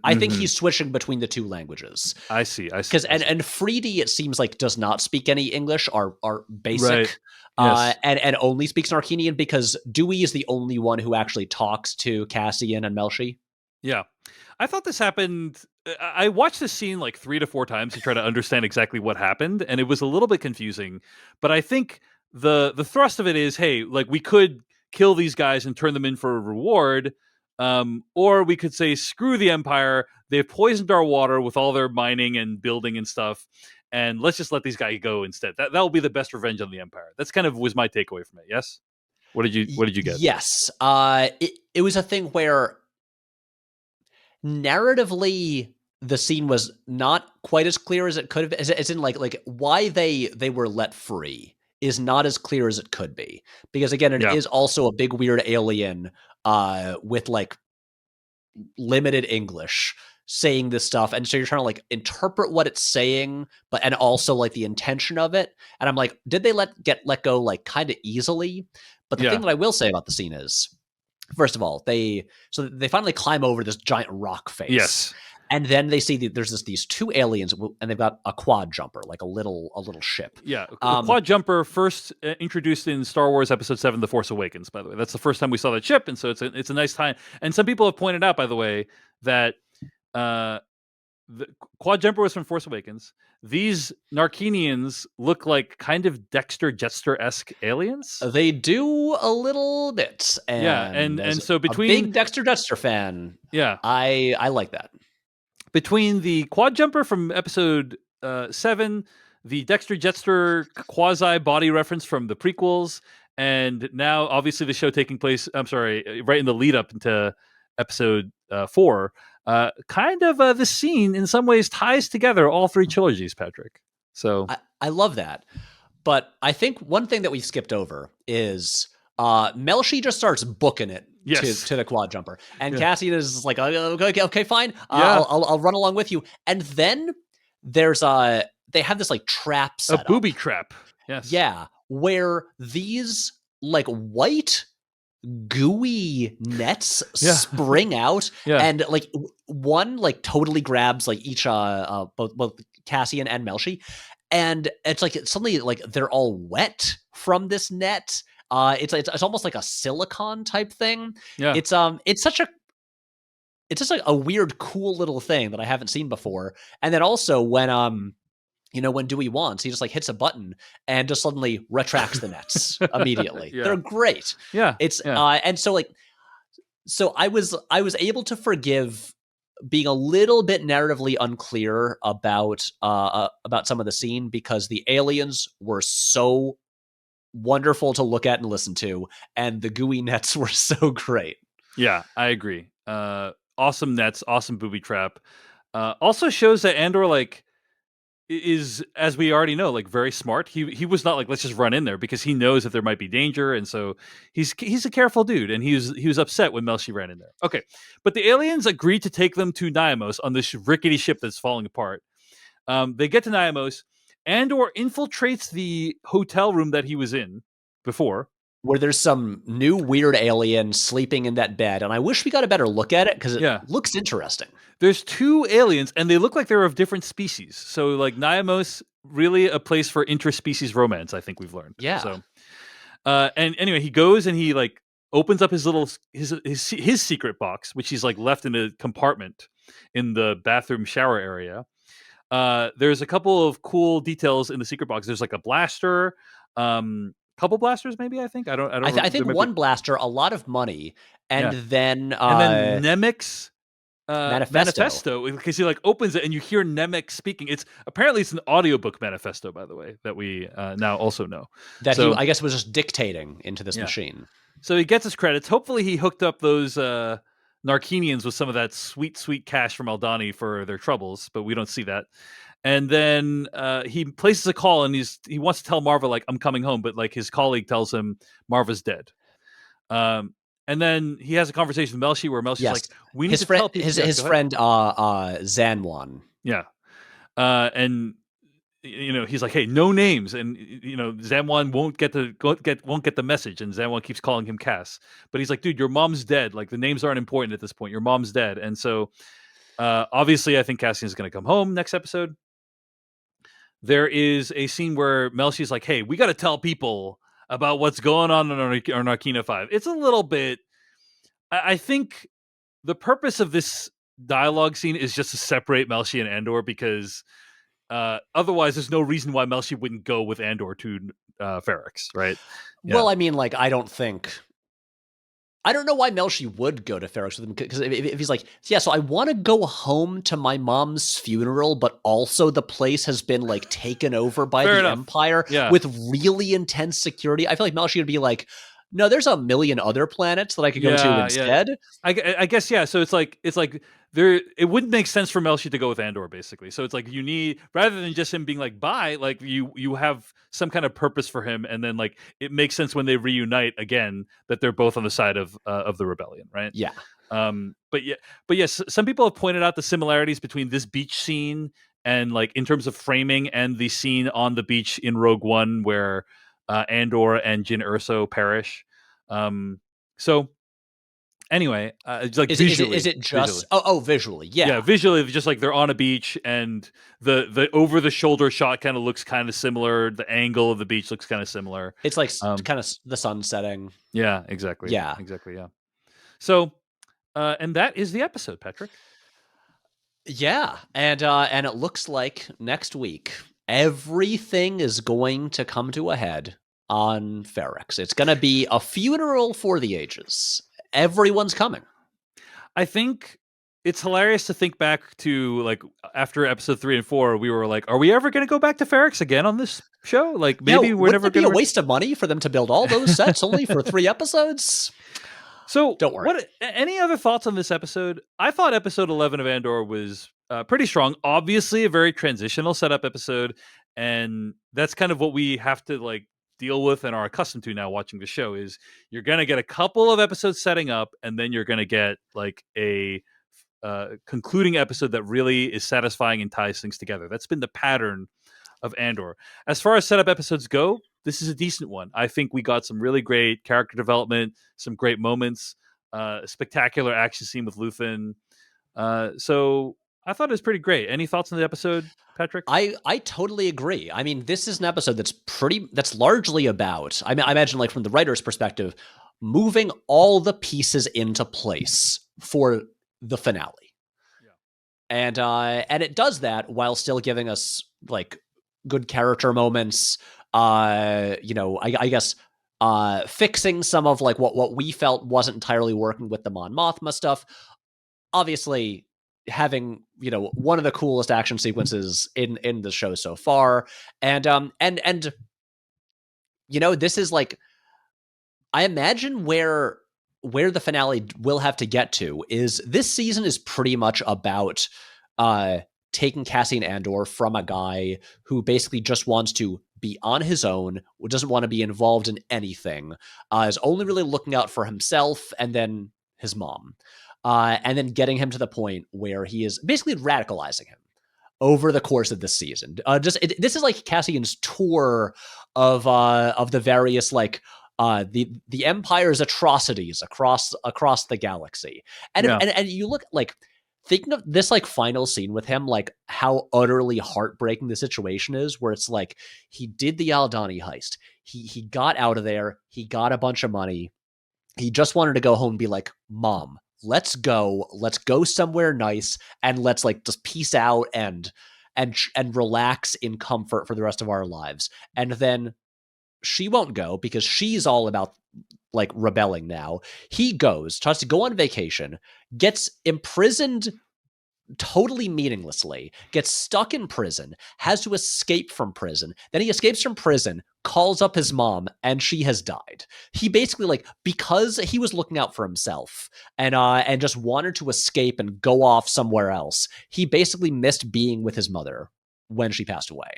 I think he's switching between the 2 languages. I see. Because and Freedy, it seems like, does not speak any English, are basic, right. Yes. and only speaks Narkinian because Dewey is the only one who actually talks to Cassian and Melshi. Yeah, I thought this happened. I watched this scene like 3 to 4 times to try to understand exactly what happened, and it was a little bit confusing. But I think the thrust of it is, hey, like we could kill these guys and turn them in for a reward, or we could say, screw the Empire. They've poisoned our water with all their mining and building and stuff, and let's just let these guys go instead. That will be the best revenge on the Empire. That's kind of was my takeaway from it. Yes. What did you get? Yes. It was a thing where narratively the scene was not quite as clear as it could have, as in like why they were let free is not as clear as it could be, because again it is also a big weird alien with like limited English saying this stuff, and so you're trying to like interpret what it's saying, but and also like the intention of it, and I'm like, did they let go like kind of easily? But the thing that I will say about the scene is, first of all, they finally climb over this giant rock face. Yes. And then they see there's these 2 aliens, and they've got a quad jumper, like a little ship. Yeah, the quad jumper first introduced in Star Wars Episode 7, The Force Awakens, by the way. That's the first time we saw that ship, and so it's a nice time. And some people have pointed out, by the way, that the quad jumper was from Force Awakens. These Narkinians look like kind of Dexter Jetster-esque aliens. They do a little bit. And so between a big Dexter Jetster fan, I like that. Between the quad jumper from Episode 7, the Dexter Jetster quasi body reference from the prequels, and now obviously the show taking place, right in the lead up into Episode 4, kind of the scene in some ways ties together all 3 trilogies, Patrick. So I love that. But I think one thing that we skipped over is Melshi just starts booking it to the quad jumper, and Cassian is like, okay, fine, I'll run along with you. And then there's they have this like trap set up. Booby trap. Yes. Yeah, where these like white gooey nets spring out, and like one like totally grabs like each both Cassian and Melshi, and it's like suddenly like they're all wet from this net. It's almost like a silicon type thing. Yeah. It's just like a weird, cool little thing that I haven't seen before. And then also when when Dewey wants, he just like hits a button and just suddenly retracts the nets immediately. They're great. Yeah. And so like, so I was able to forgive being a little bit narratively unclear about some of the scene, because the aliens were so wonderful to look at and listen to, and the gooey nets were so great. Yeah, I agree. Awesome nets, awesome booby trap. Also shows that Andor, like, is, as we already know, like very smart. He was not like, let's just run in there, because he knows that there might be danger, and so he's a careful dude, and he was upset when Melshi ran in there. Okay, but the aliens agreed to take them to Niamos on this rickety ship that's falling apart. They get to Niamos. Andor infiltrates the hotel room that he was in before, where there's some new weird alien sleeping in that bed, and I wish we got a better look at it because it Yeah. looks interesting. There's two aliens, and they look like they're of different species. So, like, Niamos, really a place for interspecies romance, I think we've learned. Yeah. So, and anyway, he goes and he like opens up his little his secret box, which he's like left in a compartment in the bathroom shower area. There's a couple of cool details in the secret box. There's like a blaster, couple blasters, maybe. I think I don't. I think one blaster, a lot of money, and Yeah. then and then Nemec's manifesto. because he like opens it and you hear Nemec speaking. It's apparently it's an audiobook manifesto, by the way, that we now also know that so, he, I guess, was just dictating into this machine. So he gets his credits. Hopefully he hooked up those Narkinians with some of that sweet, sweet cash from Aldani for their troubles, but we don't see that. And then he places a call, and he wants to tell Marva, like, I'm coming home, but like his colleague tells him Marva's dead. And then he has a conversation with Melshi, where Melshi's like, "We need to tell people." His friend Zanwan. Yeah, and he's like, "Hey, no names," and Zanwan won't get the message, and Zanwan keeps calling him Cass, but he's like, "Dude, your mom's dead. Like, the names aren't important at this point. Your mom's dead," and so obviously, I think Cassian is going to come home next episode. There is a scene where Melshi's like, "Hey, we got to tell people about what's going on in our Narkina 5. It's a little bit. I think the purpose of this dialogue scene is just to separate Melshi and Andor, because otherwise there's no reason why Melshi wouldn't go with Andor to Ferrix, right? Yeah. Well, I mean, like, I don't know why Melshi would go to Ferrix with him, because if he's like, yeah, so I want to go home to my mom's funeral, but also the place has been like taken over by the Empire with really intense security. I feel like Melshi would be like, no, there's a million other planets that I could go to instead. I guess, yeah. So it's like there. It wouldn't make sense for Melshi to go with Andor, basically. So it's like you need, rather than just him being like bye, like you have some kind of purpose for him, and then like it makes sense when they reunite again that they're both on the side of the rebellion, right? Yeah. But yes, some people have pointed out the similarities between this beach scene and, like, in terms of framing, and the scene on the beach in Rogue One where Andor and Jyn Erso perish. So anyway, like, visually, is it just visually? Yeah, visually, just like they're on a beach, and the over the shoulder shot kind of looks kind of similar. The angle of the beach looks kind of similar. It's like kind of the sun setting. Yeah, exactly. Yeah, exactly. Yeah. So, and that is the episode, Patrick. Yeah, and it looks like next week everything is going to come to a head on Ferrix. It's going to be a funeral for the ages. Everyone's coming. I think it's hilarious to think back to, like, after episode 3 and 4, we were like, are we ever going to go back to Ferrix again on this show? Like, maybe we're never going to. Be a waste of money for them to build all those sets only for 3 episodes? So don't worry. Any other thoughts on this episode? I thought episode 11 of Andor was pretty strong. Obviously, a very transitional setup episode, and that's kind of what we have to, like, deal with and are accustomed to now watching the show. Is you're going to get a couple of episodes setting up, and then you're going to get like a concluding episode that really is satisfying and ties things together. That's been the pattern of Andor. As far as setup episodes go, this is a decent one. I think we got some really great character development, some great moments, a spectacular action scene with Luthen. So I thought it was pretty great. Any thoughts on the episode, Patrick? I totally agree. I mean, this is an episode that's largely about, I imagine, like, from the writer's perspective, moving all the pieces into place for the finale. Yeah. And it does that while still giving us, like, good character moments. I guess fixing some of, like, what we felt wasn't entirely working with the Mon Mothma stuff. Obviously, having, one of the coolest action sequences in the show so far, and this is, like, I imagine where the finale will have to get to is this season is pretty much about taking Cassian Andor from a guy who basically just wants to be on his own, who doesn't want to be involved in anything, is only really looking out for himself and then his mom, and then getting him to the point where he is basically radicalizing him over the course of this season. This is like Cassian's tour of the various like the Empire's atrocities across the galaxy. And Yeah. and you look like thinking of this like final scene with him, like how utterly heartbreaking the situation is, where it's like he did the Aldani heist. He got out of there. He got a bunch of money. He just wanted to go home and be like, Mom, let's go somewhere nice and let's like just peace out and relax in comfort for the rest of our lives. And then she won't go because she's all about like rebelling now. He goes, tries to go on vacation, gets imprisoned totally meaninglessly, gets stuck in prison, has to escape from prison. Then he escapes from prison, calls up his mom, and she has died. He basically, like, because he was looking out for himself and just wanted to escape and go off somewhere else, he basically missed being with his mother when she passed away.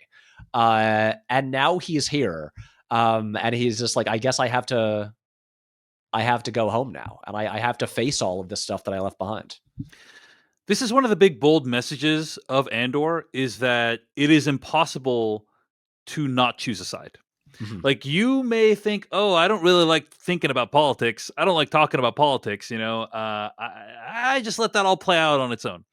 And now he's here. And he's just like, I guess I have to go home now, and I have to face all of this stuff that I left behind. This is one of the big bold messages of Andor, is that it is impossible to not choose a side. Mm-hmm. Like, you may think, oh, I don't really like thinking about politics. I don't like talking about politics. I just let that all play out on its own.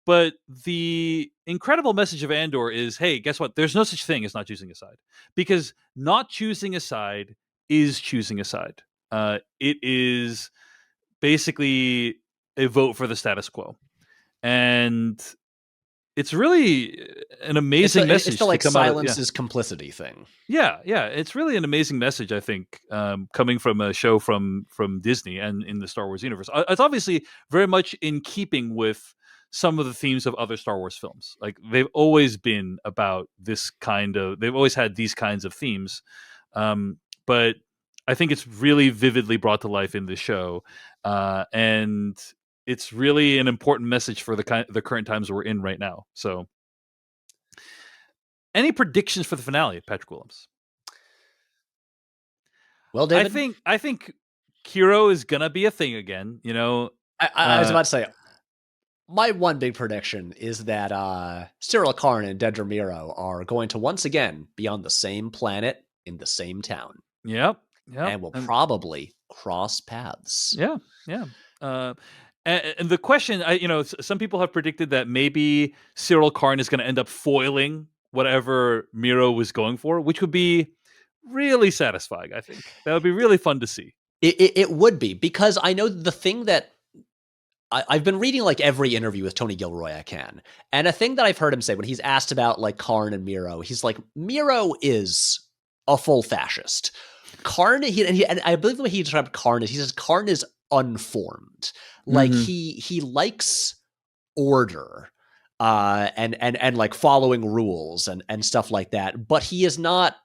But the incredible message of Andor is, hey, guess what? There's no such thing as not choosing a side, because not choosing a side is choosing a side. It is basically a vote for the status quo. And it's really an amazing message. It's the like silence is complicity thing. Yeah. It's really an amazing message, I think, coming from a show from Disney and in the Star Wars universe. It's obviously very much in keeping with some of the themes of other Star Wars films. Like, they've always been about they've always had these kinds of themes. But I think it's really vividly brought to life in this show. And it's really an important message for the current times we're in right now. So, any predictions for the finale, Patrick Willems? Well, David, I think Kiro is gonna be a thing again. I was about to say, my one big prediction is that Syril Karn and Dedra Meero are going to once again be on the same planet in the same town. Yep. And will probably cross paths. Yeah. And the question, some people have predicted that maybe Syril Karn is going to end up foiling whatever Meero was going for, which would be really satisfying. I think that would be really fun to see. It would be, because I know the thing that I've been reading like every interview with Tony Gilroy I can, and a thing that I've heard him say when he's asked about like Karn and Meero, he's like, Meero is a full fascist. Karn, and I believe the way he described Karn is, he says Karn is unformed. Like, he likes order, and like following rules and stuff like that, but he is not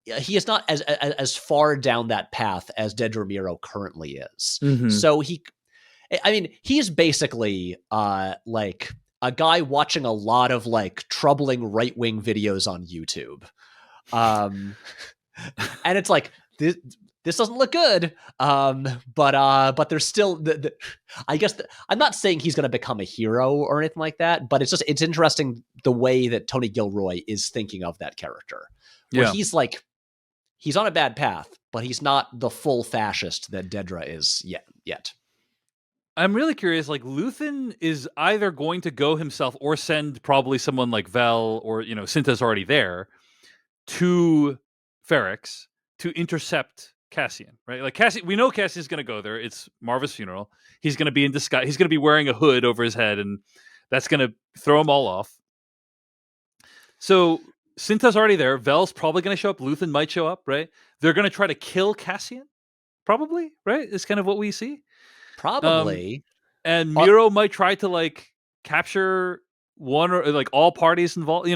as far down that path as Dedra Meero currently is. So he's basically like a guy watching a lot of like troubling right-wing videos on YouTube. And it's like, this doesn't look good. But there's still I guess I'm not saying he's going to become a hero or anything like that, but it's interesting the way that Tony Gilroy is thinking of that character. Where he's like, he's on a bad path, but he's not the full fascist that Dedra is yet. I'm really curious, like, Luthen is either going to go himself or send probably someone like Vel or, Cinta's already there, to Ferrix to intercept Cassian, right? Like, Cassian, we know Cassian's going to go there. It's Marva's funeral. He's going to be in disguise. He's going to be wearing a hood over his head, and that's going to throw them all off. So Cinta's already there. Vel's probably going to show up. Luthen might show up, right? They're going to try to kill Cassian, probably, right? It's kind of what we see. Probably. And Meero might try to like capture one or like all parties involved.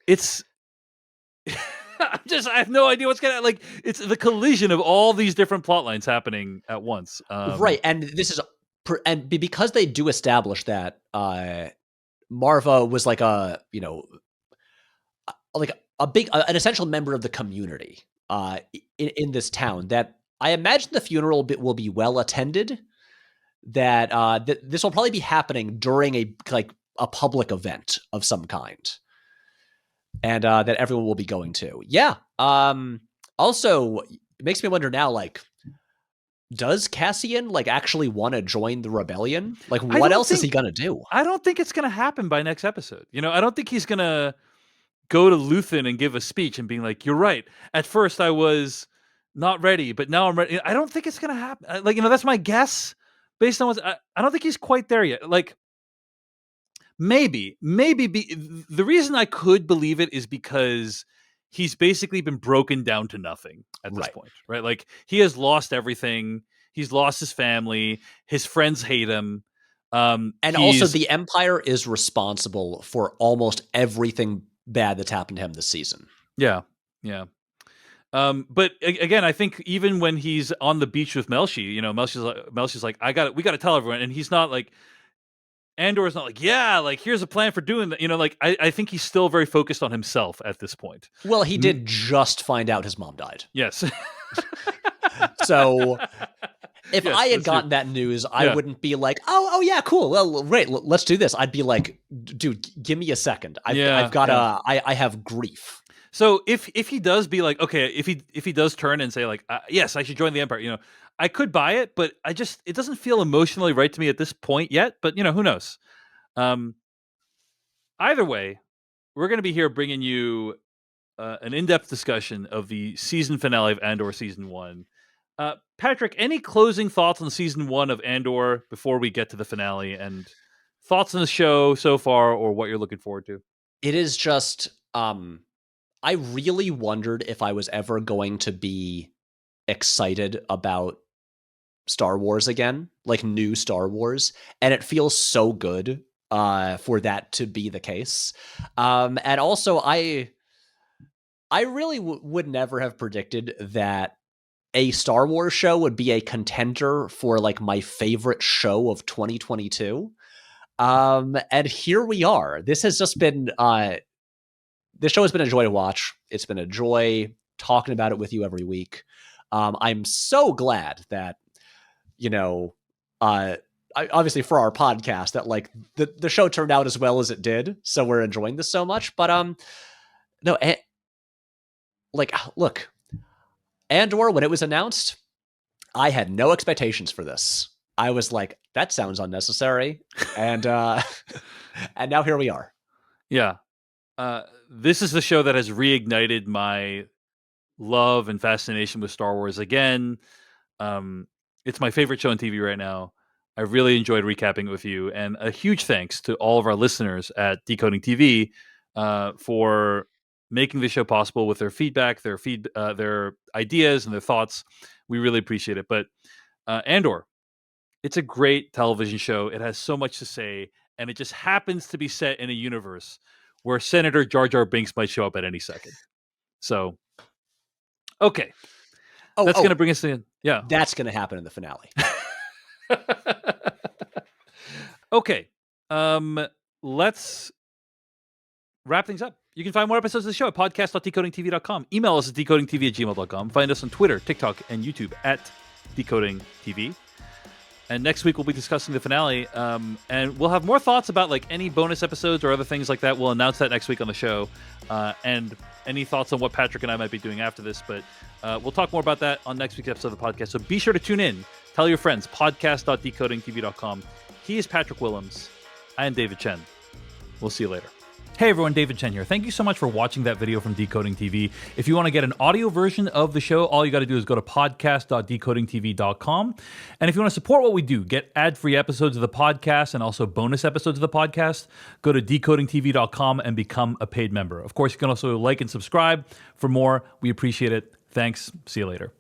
It's I have no idea what's gonna, like, it's the collision of all these different plot lines happening at once. Right, and this is, and because they do establish that Marva was like a, like an essential member of the community in this town, that I imagine the funeral will be well attended, that this will probably be happening during a public event of some kind, and that everyone will be going to. Yeah. Also, it makes me wonder now, like, does Cassian actually want to join the rebellion? Like, what else is he gonna do? I don't think it's gonna happen by next episode. I don't think he's gonna go to Luthen and give a speech and being like, "You're right. At first, I was not ready, but now I'm ready." I don't think it's gonna happen. That's my guess based on I don't think he's quite there yet. Like, maybe the reason I could believe it is because he's basically been broken down to nothing at this point, right? Like, he has lost everything. He's lost his family. His friends hate him. And also, the Empire is responsible for almost everything bad that's happened to him this season. Yeah. But again, I think even when he's on the beach with Melshi, Melshi's like, we got to tell everyone, and he's not like, Andor's not like, yeah, like, here's a plan for doing that. I think he's still very focused on himself at this point. Well, he did just find out his mom died. Yes. So if I had gotten that news, I wouldn't be like, oh yeah, cool. Well, great. Let's do this. I'd be like, dude, give me a second. I have grief. So if he does be like, okay, if he does turn and say like, yes, I should join the Empire, I could buy it, but it doesn't feel emotionally right to me at this point yet, but who knows? Either way, we're going to be here bringing you an in-depth discussion of the season finale of Andor season 1. Patrick, any closing thoughts on season 1 of Andor before we get to the finale, and thoughts on the show so far, or what you're looking forward to? It is just, I really wondered if I was ever going to be excited about Star Wars again, like new Star Wars, and it feels so good for that to be the case. And also, I really would never have predicted that a Star Wars show would be a contender for like my favorite show of 2022. And here we are. This has just been this show has been a joy to watch. It's been a joy talking about it with you every week. I'm so glad that, obviously for our podcast, that like the show turned out as well as it did. So we're enjoying this so much. But no, look, Andor, when it was announced, I had no expectations for this. I was like, that sounds unnecessary. And and now here we are. Yeah. This is the show that has reignited my love and fascination with Star Wars again. It's my favorite show on TV right now. I really enjoyed recapping it with you, and a huge thanks to all of our listeners at Decoding TV for making the show possible with their feedback, their ideas, and their thoughts. We really appreciate it. But Andor, it's a great television show. It has so much to say, and it just happens to be set in a universe where Senator Jar Jar Binks might show up at any second. So, okay. That's going to bring us in. Yeah. That's going to happen in the finale. Okay. Let's wrap things up. You can find more episodes of the show at podcast.decodingtv.com. Email us at decodingtv@gmail.com. Find us on Twitter, TikTok, and YouTube at Decoding TV. And next week we'll be discussing the finale, and we'll have more thoughts about like any bonus episodes or other things like that. We'll announce that next week on the show, and any thoughts on what Patrick and I might be doing after this. But we'll talk more about that on next week's episode of the podcast. So be sure to tune in. Tell your friends. Podcast.decodingtv.com. He is Patrick Willems. I am David Chen. We'll see you later. Hey everyone, David Chen here. Thank you so much for watching that video from Decoding TV. If you want to get an audio version of the show, all you got to do is go to podcast.decodingtv.com. And if you want to support what we do, get ad-free episodes of the podcast and also bonus episodes of the podcast, go to decodingtv.com and become a paid member. Of course, you can also like and subscribe for more. We appreciate it. Thanks. See you later.